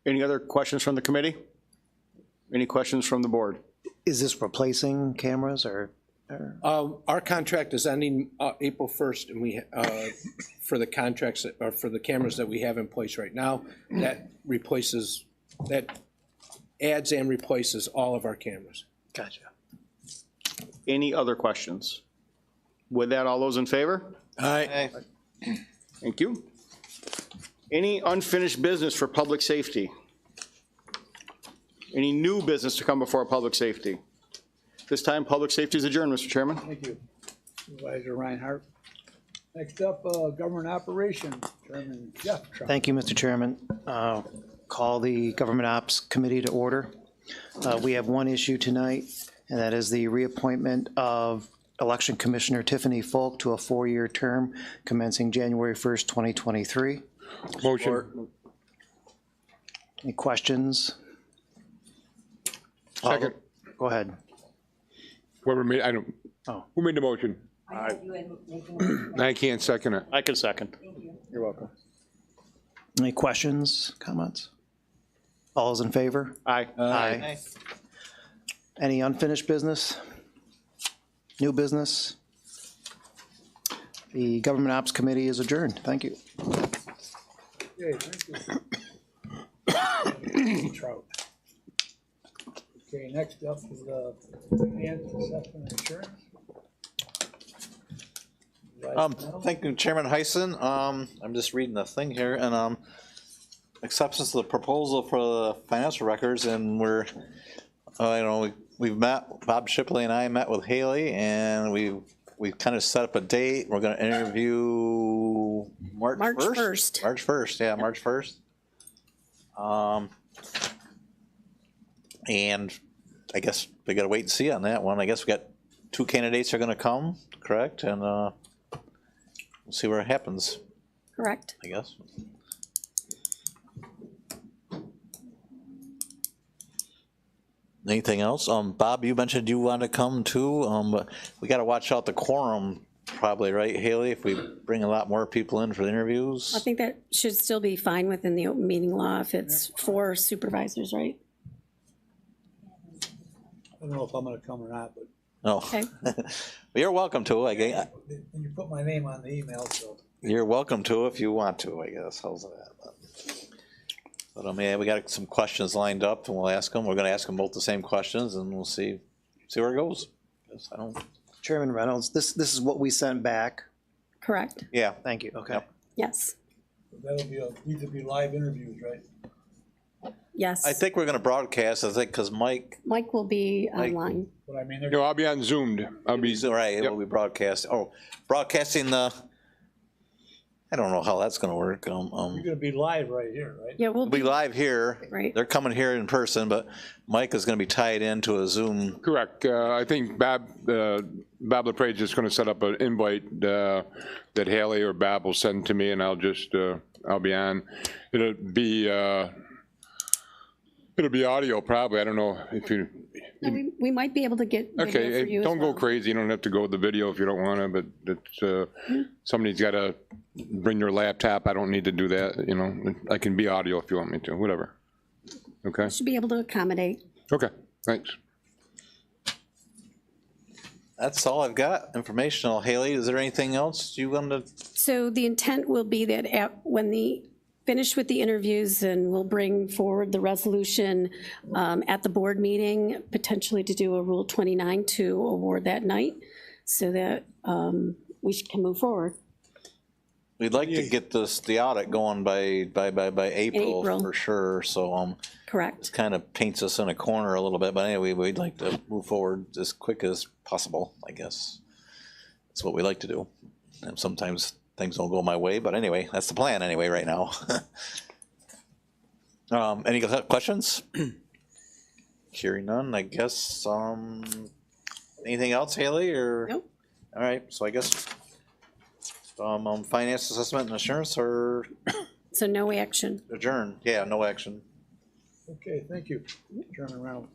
Any other questions from the committee? Any questions from the board? Is this replacing cameras or? Our contract is ending April 1st, and we for the contracts or for the cameras that we have in place right now, that adds and replaces all of our cameras. Gotcha. Any other questions? With that, all those in favor? Aye. Thank you. Any unfinished business for public safety? Any new business to come before public safety? This time, public safety is adjourned, Mr. Chairman. Thank you, Supervisor Reinhardt. Next up, Government Operations, Chairman Jeff Trump. Thank you, Mr. Chairman. Call the Government Ops Committee to order. We have one issue tonight, and that is the reappointment of Election Commissioner Tiffany Folk to a 4-year term commencing January 1st, 2023. Motion. Any questions? Second. Go ahead. Whoever made, who made the motion? I thought you had making. I can't second it. I can second. Thank you. You're welcome. Any questions, comments? All those in favor? Aye. Aye. Any unfinished business? New business? The Government Ops Committee is adjourned. Thank you. Okay, thank you. Trout. Okay, next up is finance assessment insurance. Thank you, Chairman Heisen. I'm just reading the thing here, and acceptance of the proposal for the financial records, and we're, we've met, Bob Shipley and I met with Haley, and we kind of set up a date. We're going to interview March 1st. March 1st, yeah, March 1st. And I guess we got to wait and see on that one. I guess we got 2 candidates are going to come, correct? And we'll see where it happens, Correct. I guess. Anything else? Bob, you mentioned you want to come too, but we got to watch out the quorum probably, right, Haley? If we bring a lot more people in for the interviews? I think that should still be fine within the open meeting law if it's 4 supervisors, right? I don't know if I'm gonna come or not, but No. Okay. You're welcome to, I guess. you put my name on the email, so. You're welcome to if you want to, I guess. How's that? But yeah, we got some questions lined up, and we'll ask them. We're going to ask them both the same questions, and we'll see where it goes. I don't. Chairman Reynolds, this is what we sent back. Correct. Yeah. Thank you. Okay. Yes. That'll be these will be live interviews, right? Yes. I think we're going to broadcast. I think because Mike Mike will be online. But I mean, No, I'll be on Zoomed. I'll be right. It Yep. will be broadcast. Oh, broadcasting the. I don't know how that's going to work. You're gonna be live right here, right? Yeah, We'll be live here. Right. They're coming here in person, but Mike is going to be tied into a Zoom. Correct. I think Bob LaPrade is just going to set up an invite that Haley or Bob will send to me, and I'll just, I'll be on. It'll be audio probably. I don't know if you. No, we might be able to get video for Okay, you as don't well. go crazy. You don't have to go with the video if you don't want to, but it's, somebody's got to bring your laptop. I don't need to do that, you know. I can be audio if you want me to, whatever. Okay? Should be able to accommodate. Okay, thanks. That's all I've got. Informational. Haley, is there anything else you want to? So the intent will be that when finish with the interviews, and we'll bring forward the resolution at the board meeting, potentially to do a Rule 29 to award that night, so that we can move forward. We'd like to get the audit going by April for sure. So Correct. it kind of paints us in a corner a little bit. But anyway, we'd like to move forward as quick as possible. I guess that's what we like to do. And sometimes things don't go my way, but anyway, that's the plan anyway right now. Any questions? Hearing none, I guess. Anything else, Haley? Or nope. All right, so I guess finance assessment and insurance or So no action. adjourn. Yeah, no action. Okay, thank you, Chairman Reynolds.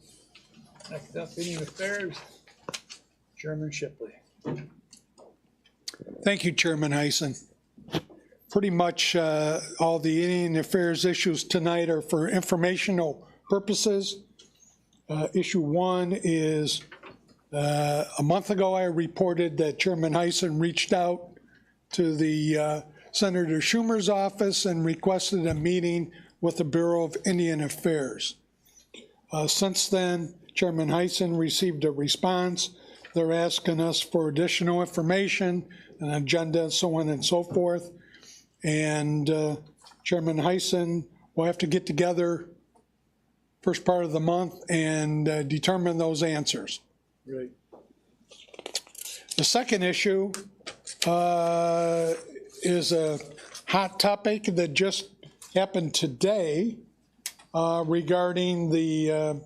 Next up, Indian Affairs, Chairman Shipley. Thank you, Chairman Heisen. Pretty much all the Indian Affairs issues tonight are for informational purposes. Issue 1 is a month ago I reported that Chairman Heisen reached out to the Senator Schumer's office and requested a meeting with the Bureau of Indian Affairs. Since then, Chairman Heisen received a response. They're asking us for additional information, an agenda, so on and so forth. And Chairman Heisen will have to get together first part of the month and determine those answers. Right. The second issue is a hot topic that just happened today regarding the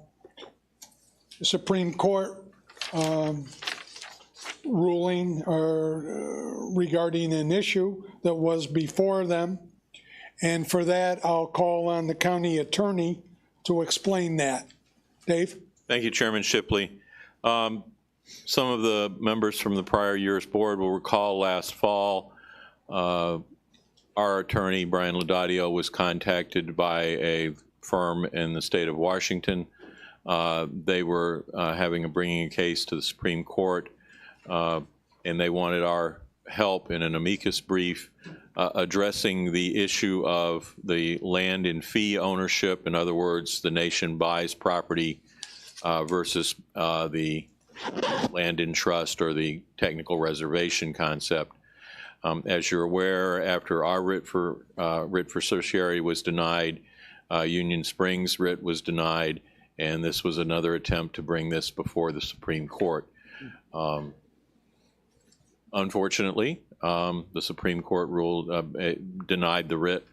Supreme Court ruling regarding an issue that was before them. And for that, I'll call on the county attorney to explain that. Dave? Thank you, Chairman Shipley. Some of the members from the prior year's board will recall last fall, our attorney, Brian Laudadio, was contacted by a firm in the state of Washington. They were bringing a case to the Supreme Court, and they wanted our help in an amicus brief addressing the issue of the land in fee ownership. In other words, the nation buys property versus the land in trust or the technical reservation concept. As you're aware, after our writ for certiorari was denied, Union Springs writ was denied, and this was another attempt to bring this before the Supreme Court. Unfortunately, the Supreme Court ruled denied the writ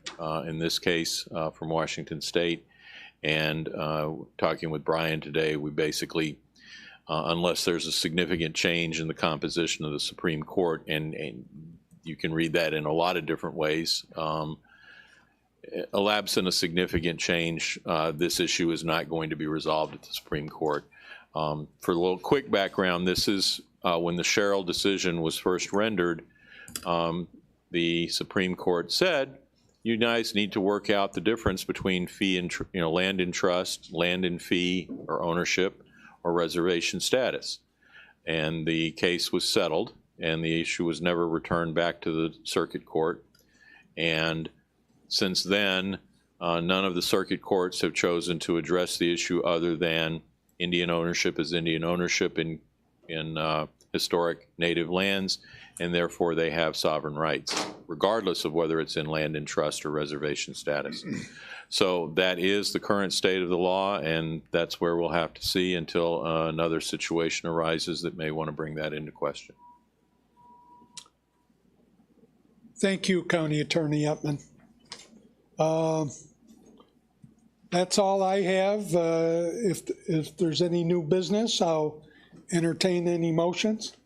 in this case from Washington State. And talking with Brian today, we basically, unless there's a significant change in the composition of the Supreme Court, and you can read that in a lot of different ways, absent a significant change, this issue is not going to be resolved at the Supreme Court. For a little quick background, this is when the Sherrill decision was first rendered, the Supreme Court said, you guys need to work out the difference between fee and land in trust, land in fee or ownership, or reservation status. And the case was settled, and the issue was never returned back to the circuit court. And since then, none of the circuit courts have chosen to address the issue other than Indian ownership is Indian ownership in historic native lands, and therefore they have sovereign rights, regardless of whether it's in land in trust or reservation status. So that is the current state of the law, and that's where we'll have to see until another situation arises that may want to bring that into question. Thank you, County Attorney Upman. That's all I have. If there's any new business, I'll entertain any motions.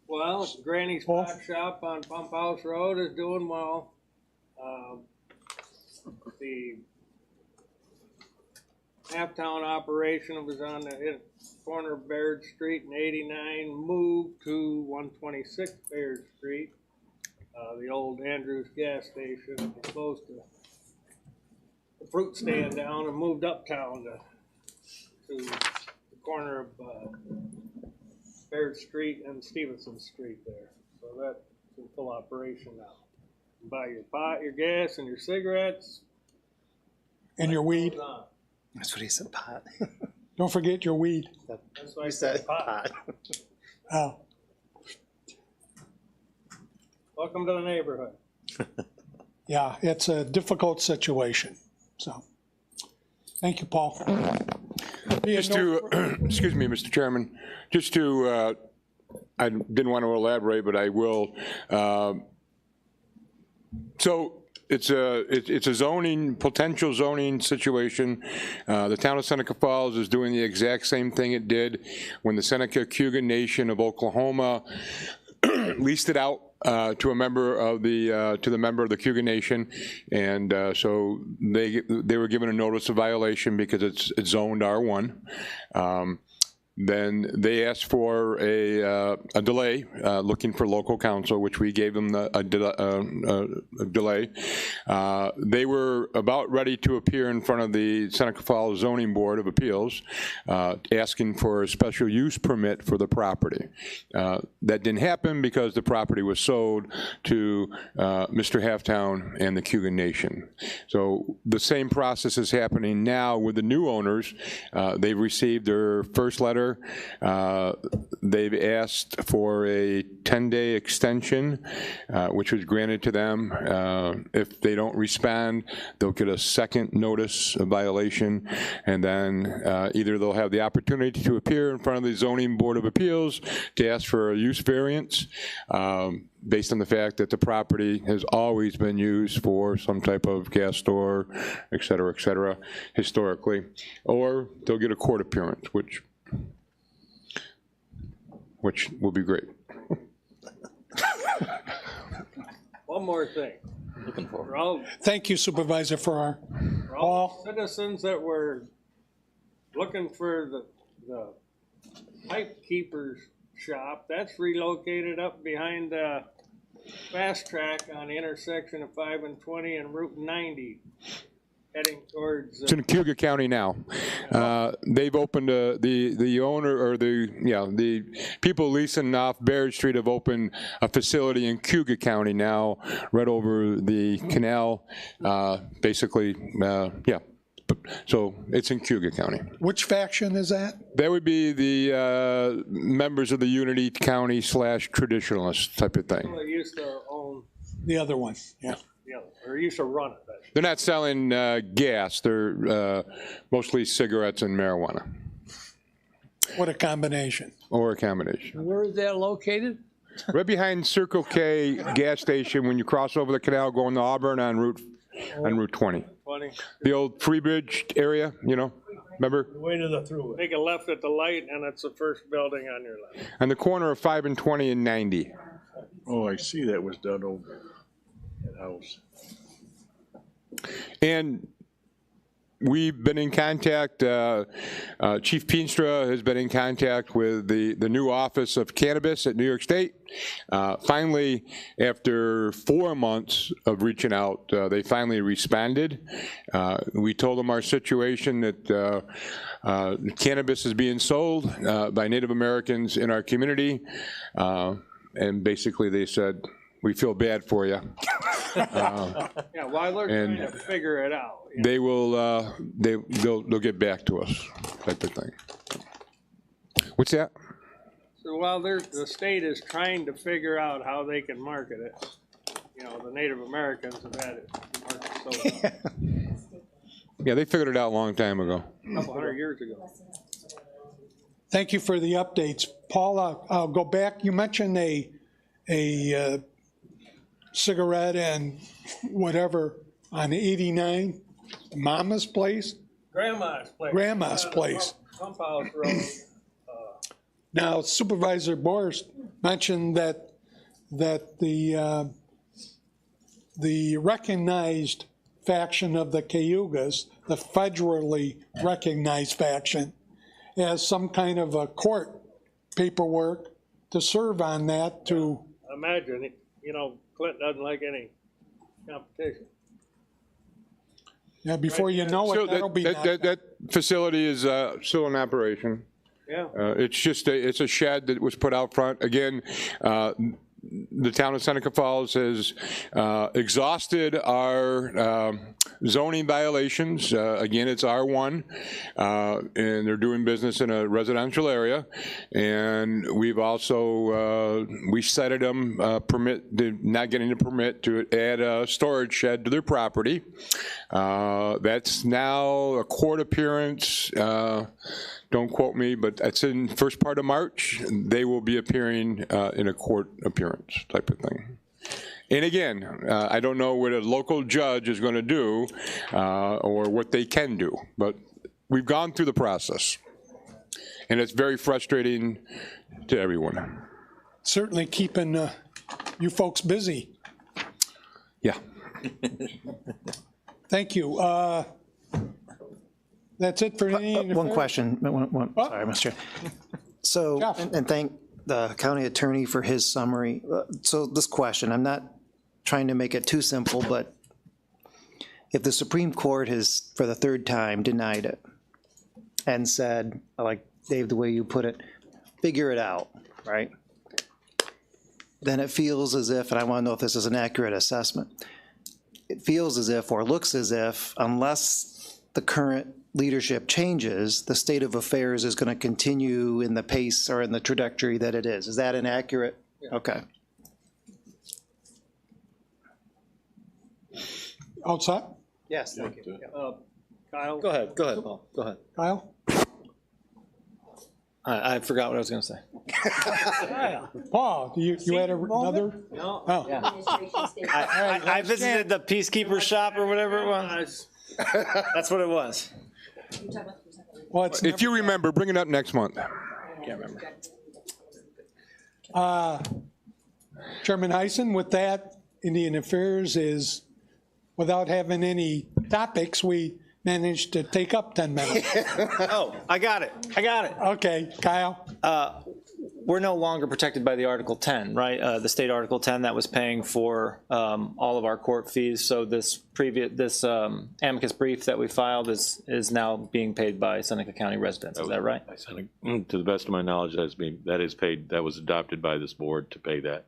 Well, Granny's Pot Shop on Pump House Road is doing well. The half-town operation was on the corner of Baird Street and 89, moved to 126 Baird Street. The old Andrews gas station, they closed the fruit stand down and moved uptown to the corner of Baird Street and Stevenson Street there. So that's in full operation now. You buy your pot, your gas, and your cigarettes. And your weed. That's what he said, pot. Don't forget your weed. That's why I said pot. Oh. Welcome to the neighborhood. Yeah, it's a difficult situation, so. Thank you, Paul. Just to, excuse me, Mr. Chairman, just to, I didn't want to elaborate, but I will. So it's a zoning, potential zoning situation. The town of Seneca Falls is doing the exact same thing it did when the Seneca-Cuyugan Nation of Oklahoma leased it out to a member of the member of the Cuyugan Nation, and so they were given a notice of violation because it's zoned R1. Then they asked for a delay, looking for local counsel, which we gave them a delay. They were about ready to appear in front of the Seneca Falls Zoning Board of Appeals, asking for a special use permit for the property. That didn't happen because the property was sold to Mr. Halftown and the Cuyugan Nation. So the same process is happening now with the new owners. They've received their first letter. They've asked for a 10-day extension, which was granted to them. If they don't respond, they'll get a second notice of violation, and then either they'll have the opportunity to appear in front of the Zoning Board of Appeals to ask for a use variance, based on the fact that the property has always been used for some type of gas store, et cetera, historically, or they'll get a court appearance, which will be great. One more thing. Looking forward. For all, Thank you, Supervisor Farrar. for all citizens that were looking for the pipe keeper's shop, that's relocated up behind Fast Track on the intersection of 5 and 20 and Route 90, heading towards. It's in Cayuga County now. They've opened the owner, or the people leasing off Baird Street have opened a facility in Cayuga County now, right over the canal. Basically, So it's in Cuga County. Which faction is that? That would be the members of the Unity County / traditionalist type of thing. They used to own, The other one, yeah. or used to run it. They're not selling gas. They're mostly cigarettes and marijuana, What a combination. or a combination. Where is that located? Right behind Circle K gas station when you cross over the canal going to Auburn on Route 20. 20. The old Freebridge area, you know, remember? Way to the thruway. Take a left at the light, and it's the first building on your left. On the corner of 5 and 20 and 90. Oh, I see that was done over that house. And we've been in contact, Chief Peenstra has been in contact with the new Office of Cannabis at New York State. Finally, after 4 months of reaching out, they finally responded. We told them our situation, that cannabis is being sold by Native Americans in our community. And basically they said, we feel bad for you. Yeah, while they're trying to figure it out. They will, they'll get back to us, type of thing. What's that? So while the state is trying to figure out how they can market it, you know, the Native Americans have had it marketed so Yeah, they figured it out a long time ago. a couple hundred years ago. Thank you for the updates. Paul, I'll go back. You mentioned a cigarette and whatever on 89, Mama's place? Grandma's place. Grandma's place. Pump House Road. Now Supervisor Boris mentioned that the recognized faction of the Cayugas, the federally recognized faction, has some kind of a court paperwork to serve on that to. Imagine, you know, Clinton doesn't like any competition. Yeah, before you know it, that'll be. That facility is still in operation. Yeah. It's just it's a shed that was put out front. Again, the town of Seneca Falls has exhausted our zoning violations. Again, it's R1, and they're doing business in a residential area. And we've also, we cited them not getting a permit to add a storage shed to their property. That's now a court appearance. Don't quote me, but that's in first part of March. They will be appearing in a court appearance type of thing. And again, I don't know what a local judge is going to do or what they can do, but we've gone through the process. And it's very frustrating to everyone. Certainly keeping you folks busy. Yeah. Thank you. That's it for any. One question, sorry, Mr. Chair. So, and thank the county attorney for his summary. So this question, I'm not trying to make it too simple, but if the Supreme Court has, for the third time, denied it and said, like Dave, the way you put it, figure it out, right? Then it feels as if, and I want to know if this is an accurate assessment, it feels as if, or looks as if, unless the current leadership changes, the state of affairs is going to continue in the pace or in the trajectory that it is. Is that inaccurate? Yeah. Okay. Outside? Yes, thank you. Kyle? Go ahead, Paul, go ahead. Kyle? I forgot what I was going to say. Paul, you had another? No. Oh. Yeah. I visited the Peacekeeper shop or whatever it was. That's what it was. Well, if you remember, bring it up next month. Can't remember. Chairman Heisen, with that, Indian Affairs is, without having any topics, we managed to take up 10 minutes. Oh, I got it. Okay, Kyle. We're no longer protected by the Article 10, right? The state Article 10 that was paying for all of our court fees. So this amicus brief that we filed is now being paid by Seneca County residents. Is that right? To the best of my knowledge, that is paid. That was adopted by this board to pay that.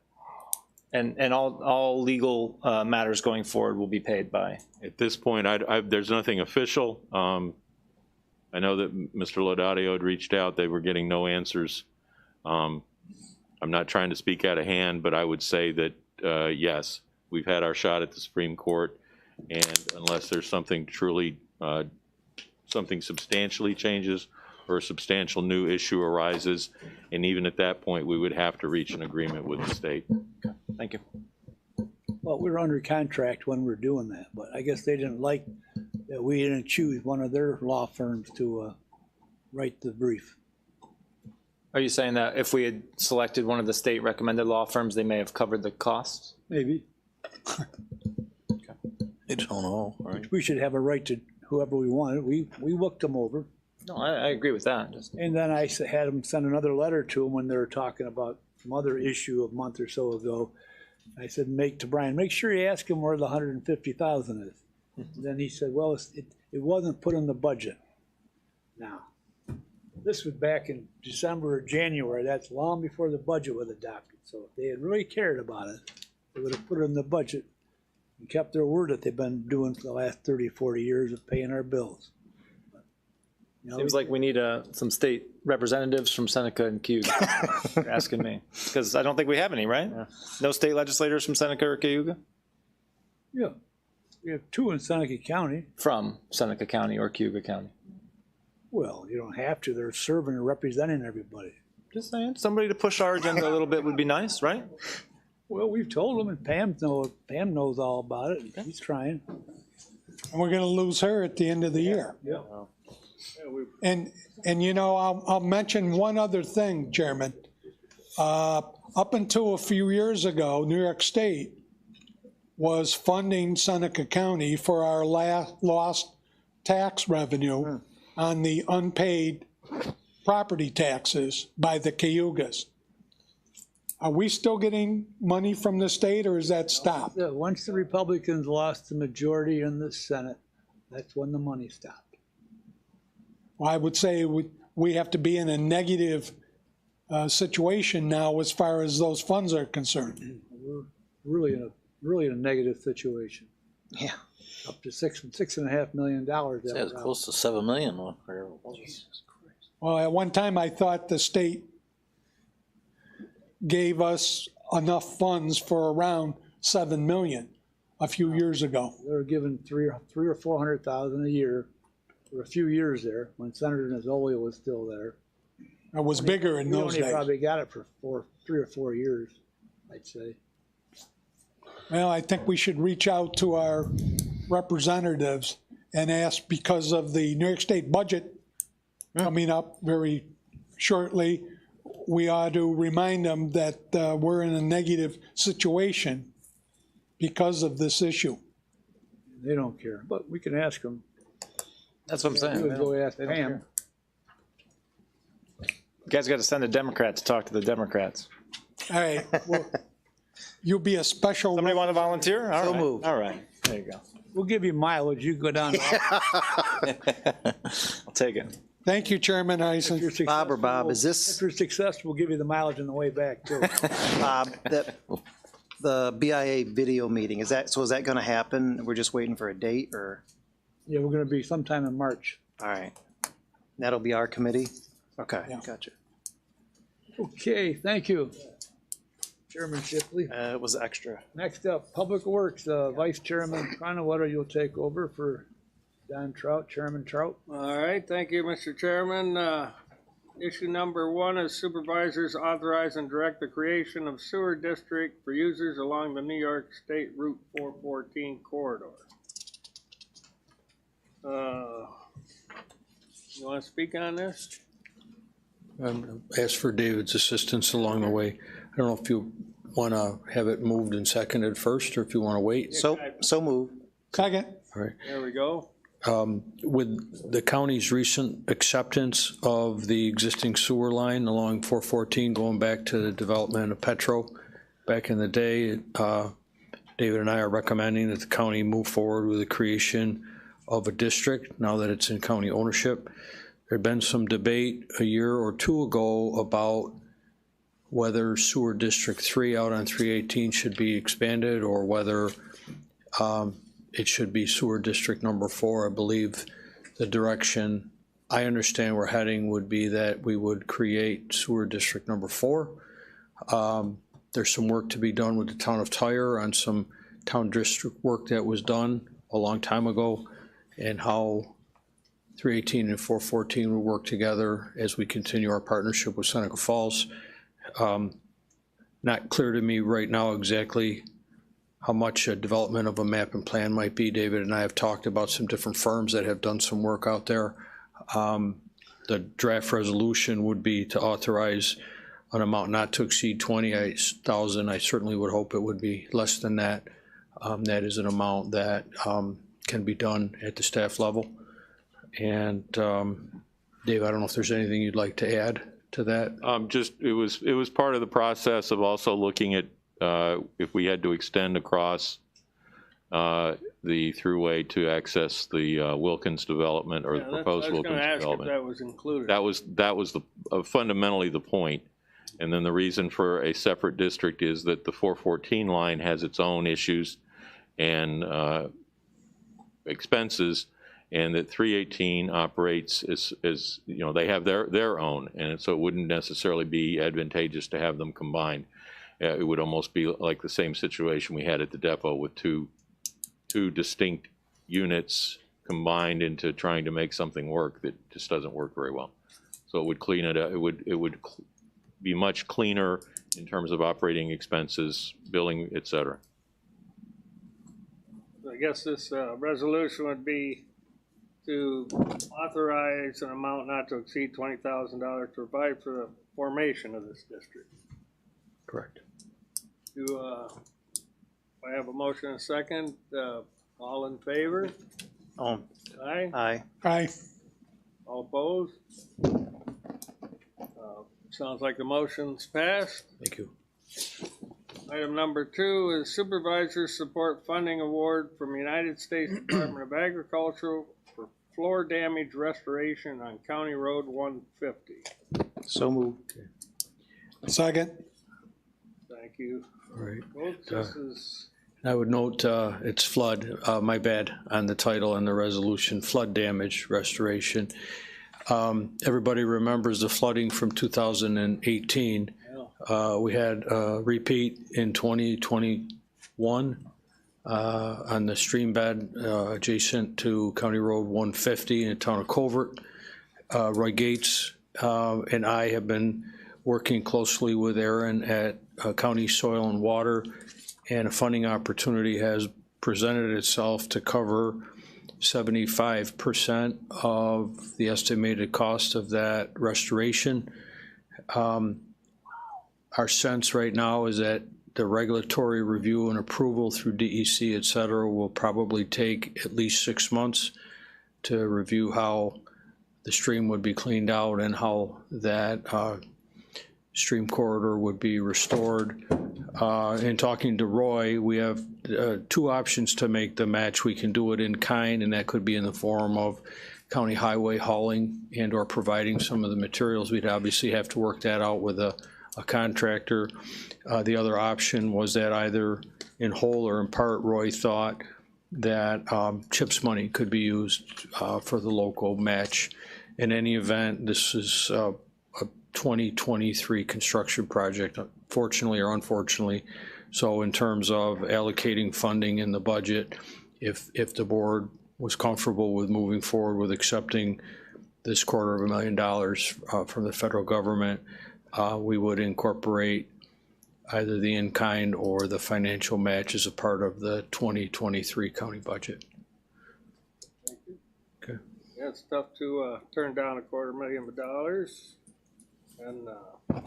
And all legal matters going forward will be paid by? At this point, there's nothing official. I know that Mr. Laudadio had reached out. They were getting no answers. I'm not trying to speak out of hand, but I would say that, yes, we've had our shot at the Supreme Court, and unless there's something truly, something substantially changes or a substantial new issue arises, and even at that point, we would have to reach an agreement with the state. Thank you. Well, we were under contract when we were doing that, but I guess they didn't like that we didn't choose one of their law firms to write the brief. Are you saying that if we had selected one of the state recommended law firms, they may have covered the costs? Maybe. I don't know, right? We should have a right to whoever we wanted. We looked them over. No, I agree with that. And then I had them send another letter to them when they were talking about some other issue a month or so ago. I said, Brian, make sure you ask him where the $150,000 is. Then he said, well, it wasn't put in the budget. Now, this was back in December or January. That's long before the budget was adopted. So if they had really cared about it, they would have put it in the budget and kept their word that they've been doing for the last 30, 40 years of paying our bills. Seems like we need some state representatives from Seneca and Cayuga. You're asking me. Because I don't think we have any, right? Yeah. No state legislators from Seneca or Cayuga? Yeah. We have two in Seneca County. From Seneca County or Cayuga County? Well, you don't have to. They're serving and representing everybody. Just saying. Somebody to push our agenda a little bit would be nice, right? Well, we've told them, and Pam knows all about it. And she's trying. And we're going to lose her at the end of the year. Yeah. And you know, I'll mention one other thing, Chairman. Up until a few years ago, New York State was funding Seneca County for our lost tax revenue on the unpaid property taxes by the Cayugas. Are we still getting money from the state, or is that stopped? Once the Republicans lost the majority in the Senate, that's when the money stopped. Well, I would say we have to be in a negative situation now as far as those funds are concerned. We're really in a negative situation. Yeah. Up to $6.5 million. It's close to $7 million. Well, at one time I thought the state gave us enough funds for around $7 million a few years ago. They were given $300,000 or $400,000 a year for a few years there when Senator Nozzolio was still there. It was bigger in those days. We probably got it for 3 or 4 years, I'd say. Well, I think we should reach out to our representatives and ask, because of the New York State budget coming up very shortly, we ought to remind them that we're in a negative situation because of this issue. They don't care, but we can ask them. That's what I'm saying. You would go ask They don't Pam. care. You guys got to send a Democrat to talk to the Democrats. All right. Well, you'll be a special. Somebody want to volunteer? All right. moved. All right. There you go. We'll give you mileage. You go down. I'll take it. Thank you, Chairman Heisen. Bob or Bob, is this, If you're successful, we'll give you the mileage on the way back, too. Bob, the BIA video meeting, is that going to happen? We're just waiting for a date, or? Yeah, we're going to be sometime in March. All right. That'll be our committee? Okay, Yeah. gotcha. Okay, thank you. Chairman Shipley. It was extra. Next up, Public Works, Vice Chairman Cronawetter, you'll take over for Don Trout, Chairman Trout. All right, thank you, Mr. Chairman. Issue number 1 is supervisors authorize and direct the creation of sewer district for users along the New York State Route 414 corridor. You want to speak on this? Ask for David's assistance along the way. I don't know if you want to have it moved and seconded first, or if you want to wait. So move. Second. All right. There we go. With the county's recent acceptance of the existing sewer line along 414, going back to the development of Petro back in the day, David and I are recommending that the county move forward with the creation of a district now that it's in county ownership. There'd been some debate a year or two ago about whether sewer District 3 out on 318 should be expanded or whether it should be sewer District number 4. I believe the direction I understand we're heading would be that we would create sewer District number 4. There's some work to be done with the town of Tyre on some town district work that was done a long time ago, and how 318 and 414 will work together as we continue our partnership with Seneca Falls. Not clear to me right now exactly how much a development of a map and plan might be. David and I have talked about some different firms that have done some work out there. The draft resolution would be to authorize an amount not to exceed $20,000. I certainly would hope it would be less than that. That is an amount that can be done at the staff level. And Dave, I don't know if there's anything you'd like to add to that. Just, it was part of the process of also looking at if we had to extend across the throughway to access the Wilkins development or the proposed Wilkins development. That was included. That was the fundamentally the point. And then the reason for a separate district is that the 414 line has its own issues and expenses, and that 318 operates as you know, they have their own, and so it wouldn't necessarily be advantageous to have them combined. It would almost be like the same situation we had at the depot with two distinct units combined into trying to make something work that just doesn't work very well. So it would clean it up. It would be much cleaner in terms of operating expenses, billing, et cetera. I guess this resolution would be to authorize an amount not to exceed $20,000 to provide for the formation of this district. Correct. Do I have a motion and a second? All in favor? Aye. Aye. Aye. All opposed? Sounds like the motion's passed. Thank you. Item number 2 is Supervisor Support Funding Award from United States Department of Agriculture for floor damage restoration on County Road 150. So moved. Second. Thank you. All right. Folks, this is, I would note it's flood, my bad, on the title and the resolution, flood damage restoration. Everybody remembers the flooding from 2018. We had a repeat in 2021 on the stream bed adjacent to County Road 150 in the town of Covert. Roy Gates and I have been working closely with Aaron at County Soil and Water, and a funding opportunity has presented itself to cover 75% of the estimated cost of that restoration. Our sense right now is that the regulatory review and approval through DEC, et cetera, will probably take at least 6 months to review how the stream would be cleaned out and how that stream corridor would be restored. In talking to Roy, we have 2 options to make the match. We can do it in kind, and that could be in the form of county highway hauling and or providing some of the materials. We'd obviously have to work that out with a contractor. The other option was that either in whole or in part, Roy thought that CHIPS money could be used for the local match. In any event, this is a 2023 construction project, fortunately or unfortunately. So in terms of allocating funding in the budget, if the board was comfortable with moving forward with accepting this $250,000 from the federal government, we would incorporate either the in-kind or the financial match as a part of the 2023 county budget. thank you. Okay. Yeah, it's tough to turn down $250,000. And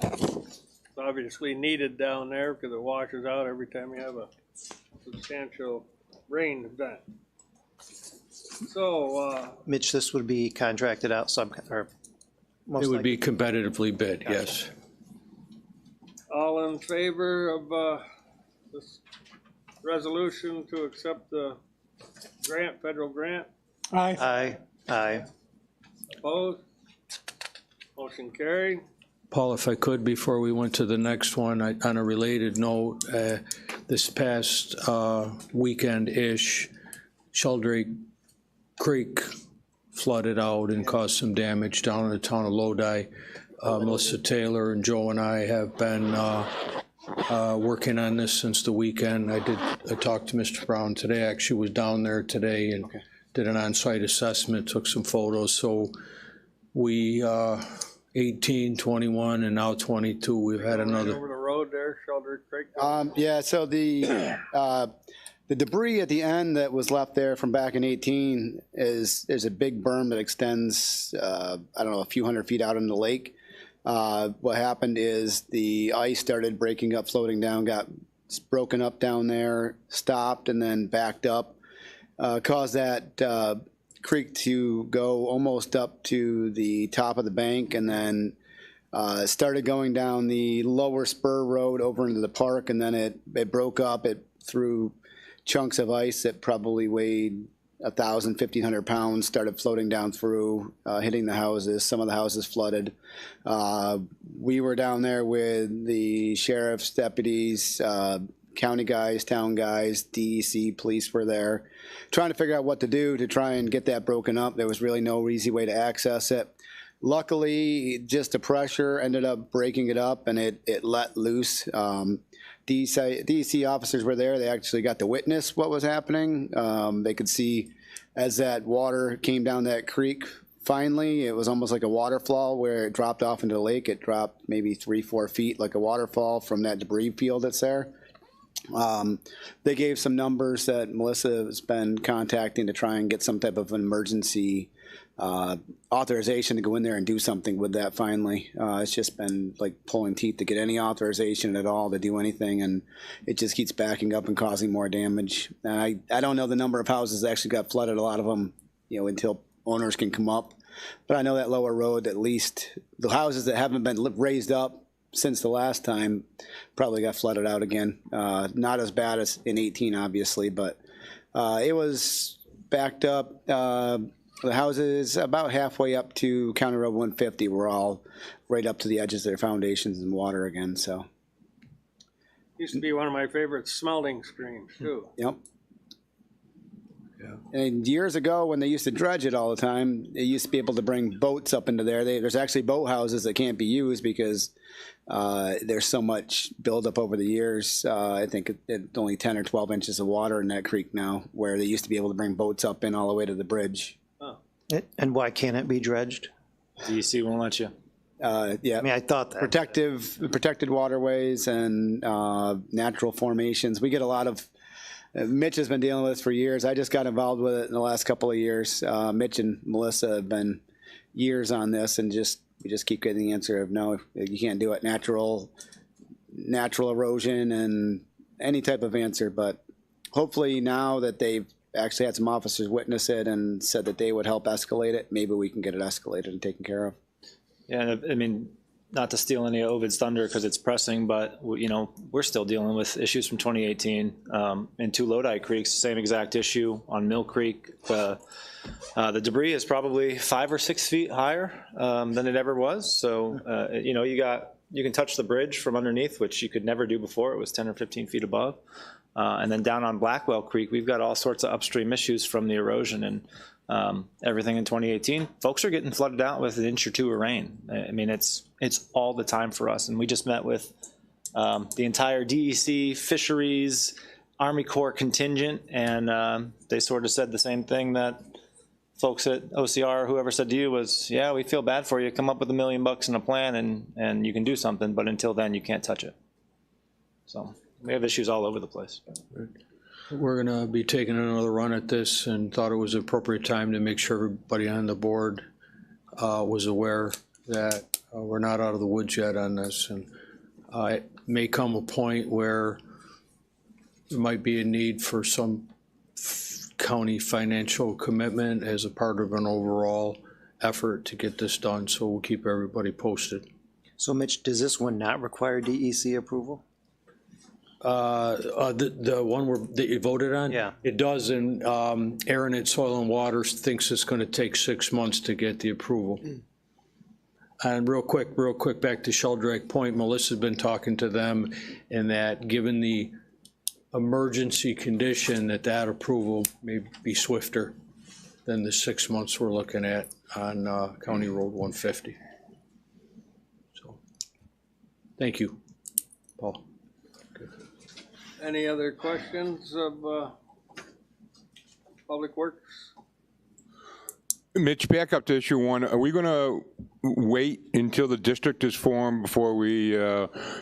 it's obviously needed down there because it washes out every time you have a substantial rain event. So, Mitch, this would be contracted out or most It would likely. be competitively bid, yes. all in favor of this resolution to accept the grant, federal grant? Aye. Aye. Aye. Opposed? Motion carried. Paul, if I could, before we went to the next one, on a related note, this past weekend-ish, Sheldrake Creek flooded out and caused some damage down in the town of Lodi. Melissa Taylor and Joe and I have been working on this since the weekend. I talked to Mr. Brown today, actually was down there today and did an on-site assessment, took some photos. So we, 18, 21, and now 22, we've had another. Over the road there, Sheldrake Creek. Yeah, so the debris at the end that was left there from back in 18 is a big berm that extends, I don't know, a few hundred feet out in the lake. What happened is the ice started breaking up, floating down, got broken up down there, stopped, and then backed up, caused that creek to go almost up to the top of the bank, and then started going down the lower spur road over into the park, and then it broke up. It threw chunks of ice that probably weighed 1,000, 1,500 pounds, started floating down through, hitting the houses. Some of the houses flooded. We were down there with the sheriff's deputies, county guys, town guys, DEC, police were there, trying to figure out what to do to try and get that broken up. There was really no easy way to access it. Luckily, just the pressure ended up breaking it up, and it let loose. DEC officers were there. They actually got to witness what was happening. They could see as that water came down that creek. Finally, it was almost like a waterfall where it dropped off into the lake. It dropped maybe 3-4 feet like a waterfall from that debris field that's there. They gave some numbers that Melissa has been contacting to try and get some type of an emergency authorization to go in there and do something with that finally. It's just been like pulling teeth to get any authorization at all to do anything, and it just keeps backing up and causing more damage. And I don't know the number of houses that actually got flooded, a lot of them, until owners can come up. But I know that lower road, at least the houses that haven't been raised up since the last time probably got flooded out again. Not as bad as in 18, obviously, but it was backed up. The houses about halfway up to County Road 150 were all right up to the edges of their foundations in water again. So Used to be one of my favorite smelting streams too. Yep. Yeah. And years ago, when they used to dredge it all the time, they used to be able to bring boats up into there. There's actually boat houses that can't be used because there's so much buildup over the years. I think it's only 10 or 12 inches of water in that creek now, where they used to be able to bring boats up in all the way to the bridge. And why can't it be dredged? DEC won't let you. Yeah, I mean, I thought that. Protected waterways and natural formations. We get a lot of. Mitch has been dealing with this for years. I just got involved with it in the last couple of years. Mitch and Melissa have been years on this, and we just keep getting the answer of no, you can't do it. Natural erosion and any type of answer. But hopefully now that they've actually had some officers witness it and said that they would help escalate it, maybe we can get it escalated and taken care of. Yeah, and I mean, not to steal any of Ovid's thunder because it's pressing, but we're still dealing with issues from 2018 in two Lodi Creeks, same exact issue on Mill Creek. The debris is probably 5 or 6 feet higher than it ever was. So you can touch the bridge from underneath, which you could never do before. It was 10 or 15 feet above. And then down on Blackwell Creek, we've got all sorts of upstream issues from the erosion and everything in 2018. Folks are getting flooded out with 1 inch or 2 of rain. I mean, it's all the time for us. And we just met with the entire DEC, fisheries, Army Corps contingent, and they sort of said the same thing that folks at OCR, whoever said to you was, yeah, we feel bad for you. Come up with $1 million and a plan and you can do something, but until then you can't touch it. So we have issues all over the place. We're going to be taking another run at this and thought it was an appropriate time to make sure everybody on the board was aware that we're not out of the woods yet on this. And it may come a point where there might be a need for some county financial commitment as a part of an overall effort to get this done. So we'll keep everybody posted. So Mitch, does this one not require DEC approval? The one that you voted on? Yeah. It does, and Aaron at Soil and Water thinks it's going to take 6 months to get the approval. And real quick, back to Sheldrake Point, Melissa's been talking to them, and that given the emergency condition, that approval may be swifter than the 6 months we're looking at on County Road 150. So, thank you, Paul. Any other questions of Public Works? Mitch, back up to issue 1. Are we going to wait until the district is formed before we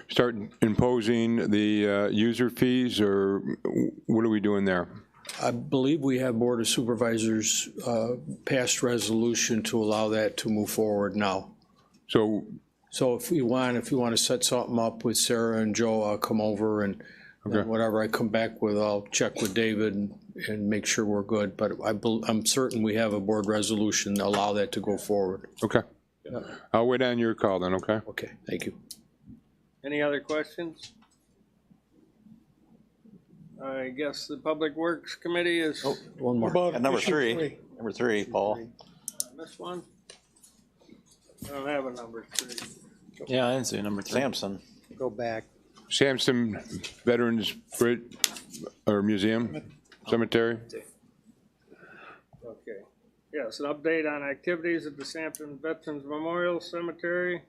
start imposing the user fees, or what are we doing there? I believe we have Board of Supervisors passed resolution to allow that to move forward now. So if you want to set something up with Sarah and Joe, I'll come over and whatever I come back with, I'll check with David and make sure we're good. But I'm certain we have a board resolution to allow that to go forward. Okay. Yeah. I'll wait on your call then, okay? Okay, thank you. Any other questions? I guess the Public Works Committee is. Oh, one more. And number three. Number three, Paul. This one? I don't have a number 3. Yeah, I didn't see number 3. Sampson. Go back. Sampson Veterans Bridge or Museum Cemetery. Okay. Yes, an update on activities at the Sampson Veterans Memorial Cemetery.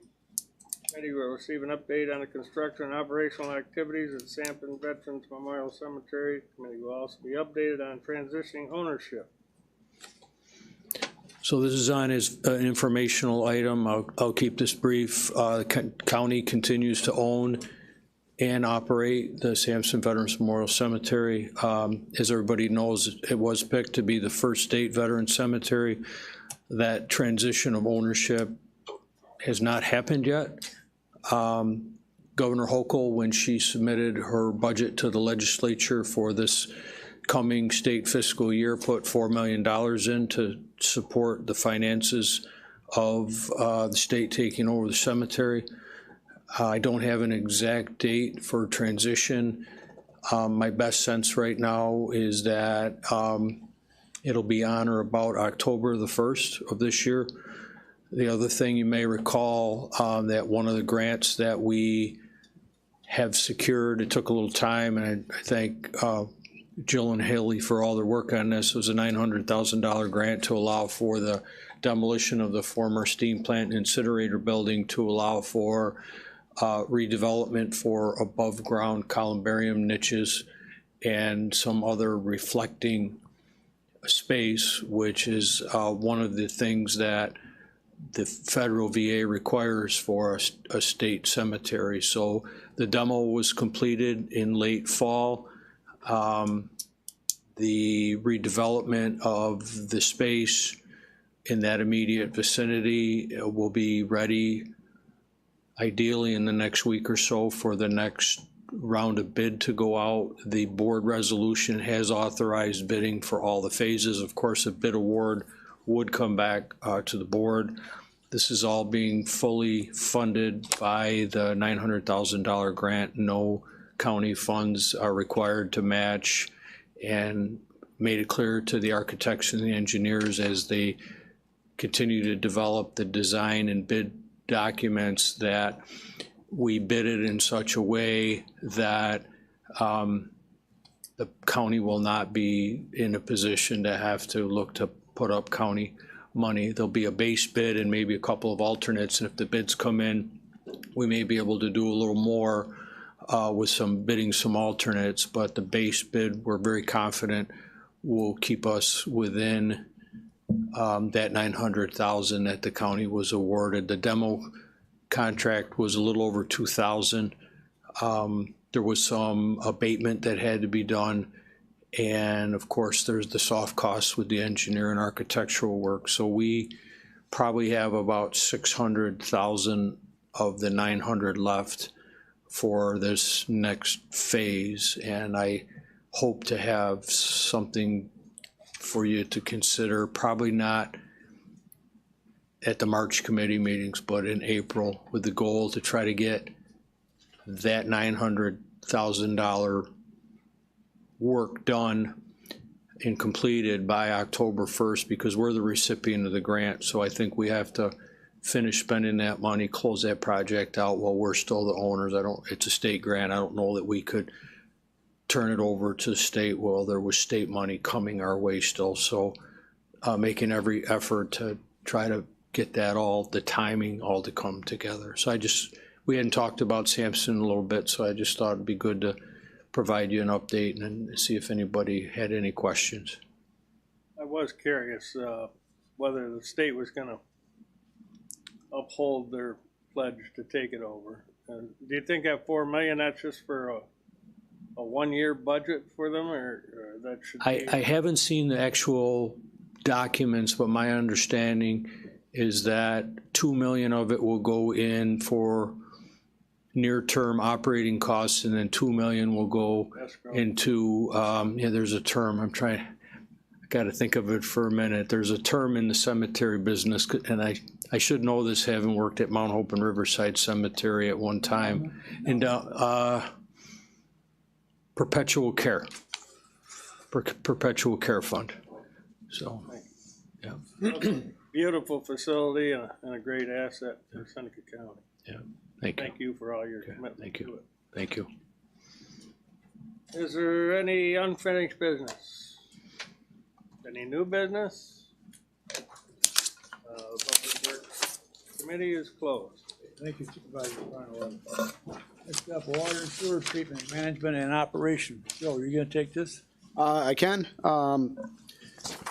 Committee will receive an update on the construction and operational activities at Sampson Veterans Memorial Cemetery. Committee will also be updated on transitioning ownership. So this is on as an informational item. I'll keep this brief. The county continues to own and operate the Sampson Veterans Memorial Cemetery. As everybody knows, it was picked to be the first state veteran cemetery. That transition of ownership has not happened yet. Governor Hochul, when she submitted her budget to the legislature for this coming state fiscal year, put $4 million in to support the finances of the state taking over the cemetery. I don't have an exact date for transition. My best sense right now is that it'll be on or about October the 1st of this year. The other thing you may recall, that one of the grants that we have secured, it took a little time, and I thank Jill and Haley for all their work on this. It was a $900,000 grant to allow for the demolition of the former steam plant incinerator building to allow for redevelopment for above-ground columbarium niches and some other reflecting space, which is one of the things that the federal VA requires for a state cemetery. So the demo was completed in late fall. The redevelopment of the space in that immediate vicinity will be ready ideally in the next week or so for the next round of bid to go out. The board resolution has authorized bidding for all the phases. Of course, a bid award would come back to the board. This is all being fully funded by the $900,000 grant. No county funds are required to match, and made it clear to the architects and the engineers as they continue to develop the design and bid documents that we bid it in such a way that the county will not be in a position to have to look to put up county money. There'll be a base bid and maybe a couple of alternates, and if the bids come in, we may be able to do a little more with some bidding some alternates, but the base bid, we're very confident will keep us within that $900,000 that the county was awarded. The demo contract was a little over $2,000. There was some abatement that had to be done, and of course there's the soft costs with the engineer and architectural work. So we probably have about $600,000 of the $900 left for this next phase, and I hope to have something for you to consider, probably not at the March committee meetings, but in April, with the goal to try to get that $900,000 work done and completed by October 1st, because we're the recipient of the grant. So I think we have to finish spending that money, close that project out while we're still the owners. It's a state grant. I don't know that we could turn it over to the state while there was state money coming our way still. So making every effort to try to get that the timing all to come together. So we hadn't talked about Sampson a little bit, so I just thought it'd be good to provide you an update and see if anybody had any questions. I was curious whether the state was gonna uphold their pledge to take it over. Do you think that $4 million, that's just for a 1-year budget for them, or that should be? I haven't seen the actual documents, but my understanding is that $2 million of it will go in for near-term operating costs, and then $2 million will go into, there's a term, I got to think of it for a minute. There's a term in the cemetery business, and I should know this, having worked at Mount Hope and Riverside Cemetery at one time, and perpetual care fund. So, yeah. Beautiful facility and a great asset to Seneca County. Yeah, thank you. Thank you for all your commitment to it. Thank you. Is there any unfinished business? Any new business? Public Works Committee is closed. Thank you, Supervisor Barnwell. Next up, water and sewer treatment management and operation. Joe, are you gonna take this? I can.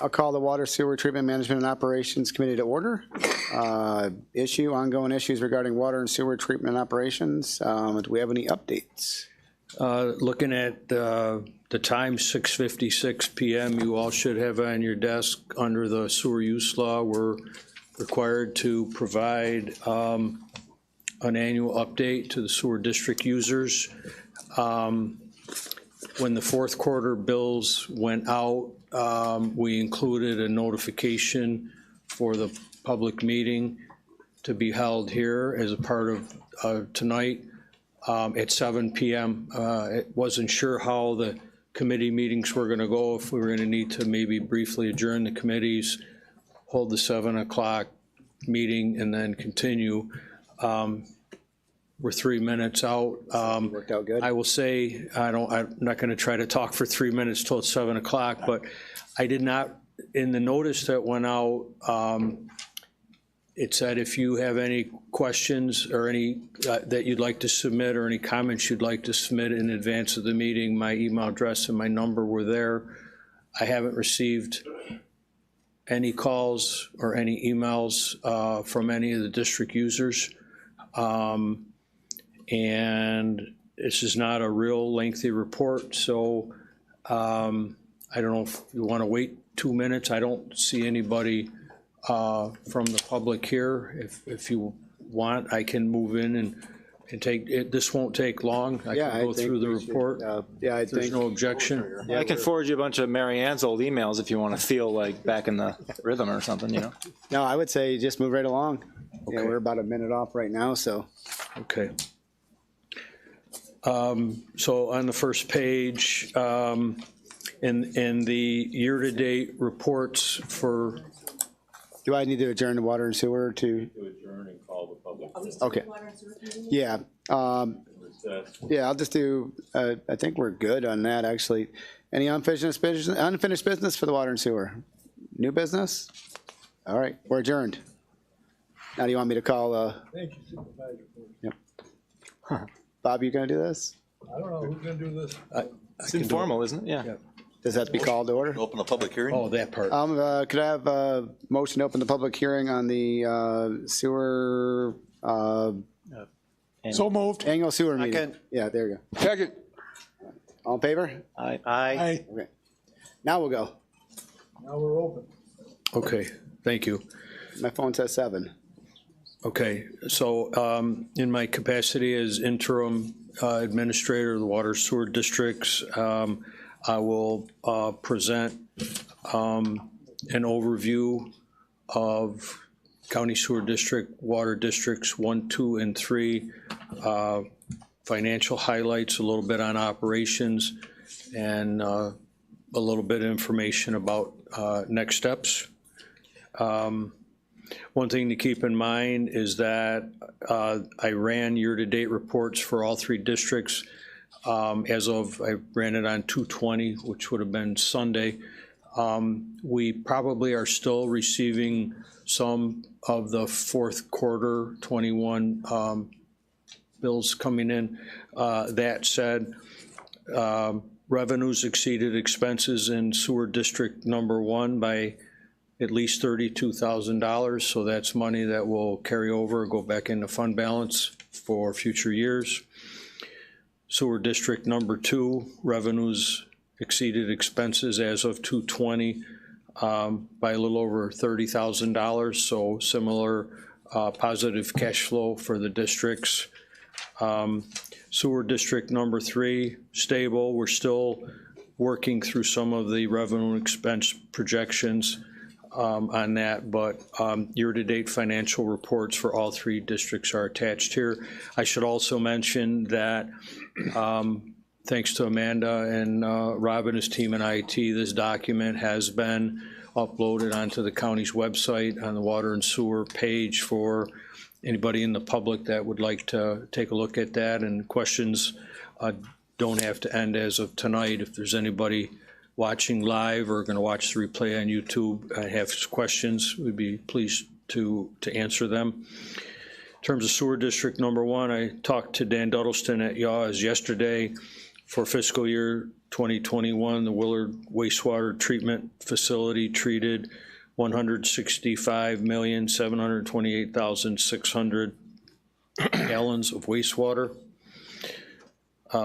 I'll call the Water Sewer Treatment Management and Operations Committee to order. Ongoing issues regarding water and sewer treatment operations. Do we have any updates? Looking at the time, 6:56 p.m., you all should have on your desk, under the sewer use law, we're required to provide an annual update to the sewer district users. When the fourth quarter bills went out, we included a notification for the public meeting to be held here as a part of tonight at 7 p.m. It wasn't sure how the committee meetings were going to go, if we were going to need to maybe briefly adjourn the committees, hold the 7 o'clock meeting, and then continue. We're 3 minutes out. Worked out good. I will say, I'm not going to try to talk for 3 minutes till it's 7 o'clock, but I did not, in the notice that went out, it said if you have any questions or any that you'd like to submit, or any comments you'd like to submit in advance of the meeting, my email address and my number were there. I haven't received any calls or any emails from any of the district users. And this is not a real lengthy report, so I don't know if you want to wait 2 minutes. I don't see anybody from the public here. If you want, I can move in and take it. This won't take long. I can go through the report. If there's no objection. I can forward you a bunch of Mary Ann's old emails if you want to feel like back in the rhythm or something, you know? No, I would say just move right along. Okay. Yeah, we're about a minute off right now, so. Okay. So on the first page, in the year-to-date reports for. Do I need to adjourn the water and sewer to? To adjourn and call the public. Okay. Yeah. Yeah, I'll just do, I think we're good on that, actually. Any unfinished business for the water and sewer? New business? All right, we're adjourned. Now do you want me to call? Thank you, Supervisor. Yep. Bob, you gonna do this? I don't know, who's gonna do this? It's informal, isn't it? Yeah. Does that have to be called to order? Open the public hearing? Oh, that part. Could I have a motion to open the public hearing on the sewer, So moved. annual sewer meeting? Second. Yeah, there you go. Second. All in favor? Aye. Aye. Okay. Now we'll go. Now we're open. Okay, thank you. My phone says 7. Okay, so in my capacity as interim administrator of the water sewer districts, I will present an overview of County Sewer District, Water Districts 1, 2, and 3, financial highlights, a little bit on operations, and a little bit of information about next steps. One thing to keep in mind is that I ran year-to-date reports for all 3 districts. I ran it on 2/20, which would have been Sunday. We probably are still receiving some of the fourth quarter 21 bills coming in. That said, revenues exceeded expenses in sewer district number 1 by at least $32,000. So that's money that will carry over, go back into fund balance for future years. Sewer district number 2, revenues exceeded expenses as of 2/20 by a little over $30,000. So similar positive cash flow for the districts. Sewer district number 3, stable. We're still working through some of the revenue and expense projections on that, but year-to-date financial reports for all 3 districts are attached here. I should also mention that thanks to Amanda and Rob and his team in IT, this document has been uploaded onto the county's website on the water and sewer page for anybody in the public that would like to take a look at that. And questions don't have to end as of tonight. If there's anybody watching live or going to watch the replay on YouTube and have questions, we'd be pleased to answer them. In terms of sewer district number 1, I talked to Dan Duddleston at Yaws yesterday. For fiscal year 2021, the Willard wastewater treatment facility treated 165,728,600 gallons of wastewater.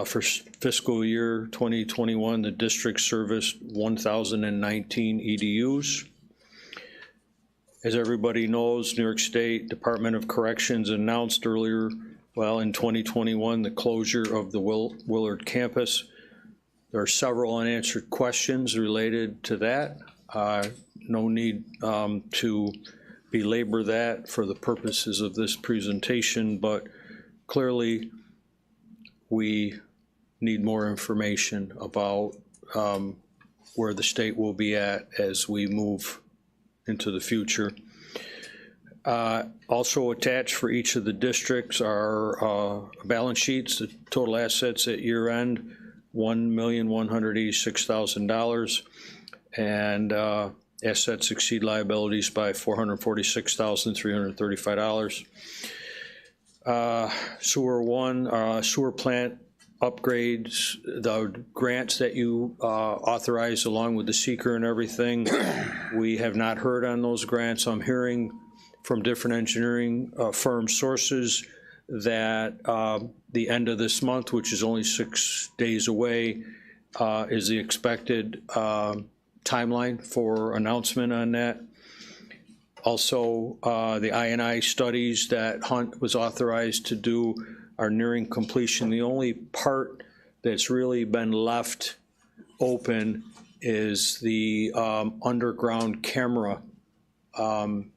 For fiscal year 2021, the district serviced 1,019 EDUs. As everybody knows, New York State Department of Corrections announced earlier, in 2021, the closure of the Willard campus. There are several unanswered questions related to that. No need to belabor that for the purposes of this presentation, but clearly we need more information about where the state will be at as we move into the future. Also attached for each of the districts are balance sheets. The total assets at year end, $1,186,000, and assets exceed liabilities by $446,335. Sewer plant upgrades, the grants that you authorized along with the seeker and everything, we have not heard on those grants. I'm hearing from different engineering firm sources that the end of this month, which is only 6 days away, is the expected timeline for announcement on that. Also, the I&I studies that Hunt was authorized to do are nearing completion. The only part that's really been left open is the underground camera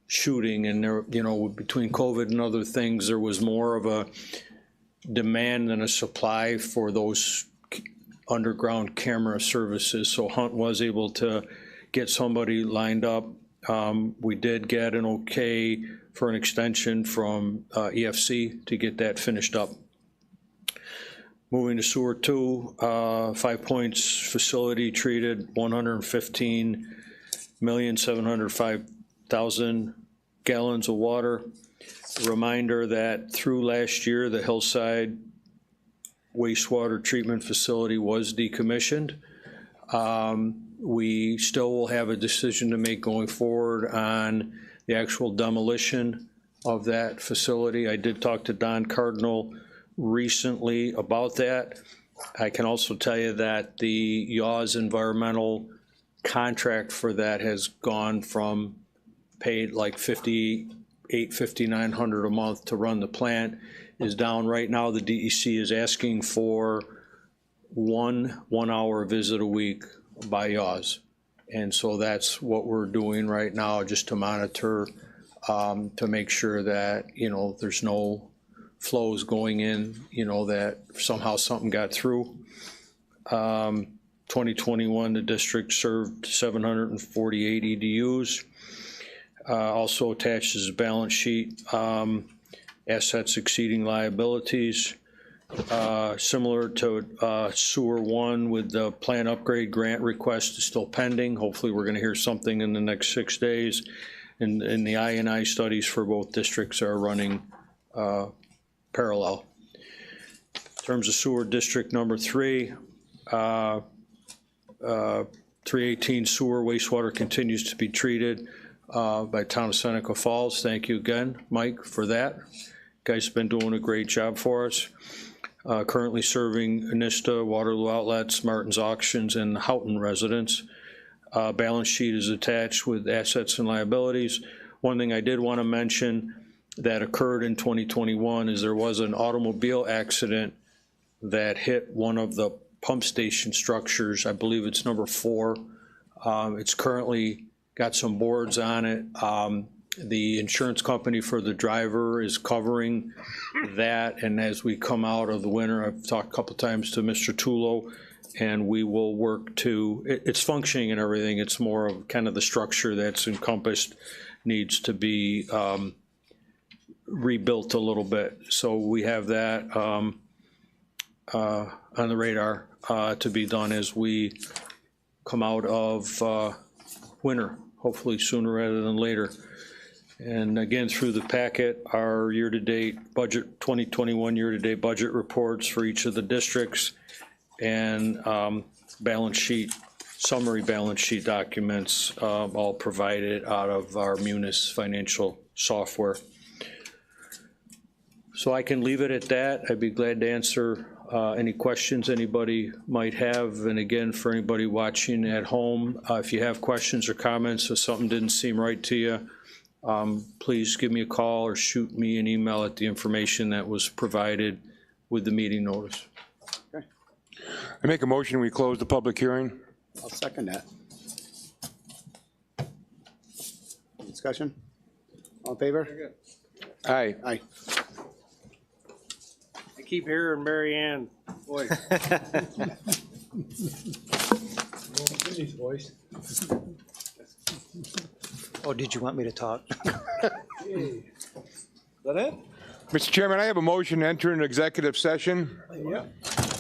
shooting. And there, between COVID and other things, there was more of a demand than a supply for those underground camera services. So Hunt was able to get somebody lined up. We did get an okay for an extension from EFC to get that finished up. Moving to sewer 2, 5 Points facility treated 115,705,000 gallons of water. A reminder that through last year, the Hillside wastewater treatment facility was decommissioned. We still will have a decision to make going forward on the actual demolition of that facility. I did talk to Don Cardinal recently about that. I can also tell you that the Yaws environmental contract for that has gone from paid like $5,800, $5,900 a month to run the plant is down. Right now, the DEC is asking for one hour visit a week by Yaws. And so that's what we're doing right now, just to monitor, to make sure that, there's no flows going in, that somehow something got through. 2021, the district served 748 EDUs. Also attached is a balance sheet, assets exceeding liabilities. Similar to sewer one with the plan upgrade grant request is still pending. Hopefully, we're going to hear something in the next 6 days. And the I&I studies for both districts are running parallel. In terms of sewer district number 3, 318 sewer wastewater continues to be treated by Town of Seneca Falls. Thank you again, Mike, for that. You guys have been doing a great job for us. Currently serving Anista, Waterloo Outlets, Martin's Auctions, and Houghton residents. Balance sheet is attached with assets and liabilities. One thing I did want to mention that occurred in 2021 is there was an automobile accident that hit one of the pump station structures. I believe it's number 4. It's currently got some boards on it. The insurance company for the driver is covering that, and as we come out of the winter, I've talked a couple times to Mr. Tulo, and we will work to, it's functioning and everything, it's more of kind of the structure that's encompassed needs to be rebuilt a little bit. So we have that on the radar to be done as we come out of winter, hopefully sooner rather than later. And again, through the packet, our year-to-date budget, 2021 year-to-date budget reports for each of the districts and balance sheet, summary balance sheet documents, all provided out of our Munis financial software. So I can leave it at that. I'd be glad to answer any questions anybody might have. And again, for anybody watching at home, if you have questions or comments or something didn't seem right to you, please give me a call or shoot me an email at the information that was provided with the meeting notice. I make a motion, we close the public hearing. I'll second that. Discussion? All in favor? Aye. Aye. I keep hearing Mary Ann's voice. voice. Oh, did you want me to talk? Is that it? Mr. Chairman, I have a motion to enter an executive session. Yeah.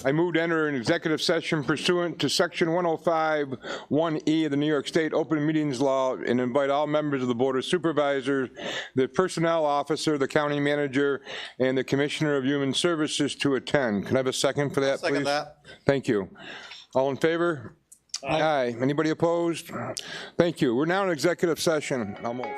I move to enter an executive session pursuant to Section 105(1)(e) of the New York State Open Meetings Law and invite all members of the Board of Supervisors, the Personnel Officer, the County Manager, and the Commissioner of Human Services to attend. Can I have a second for that, please? Second that. Thank you. All in favor? Aye. Anybody opposed? Thank you. We're now in executive session, almost.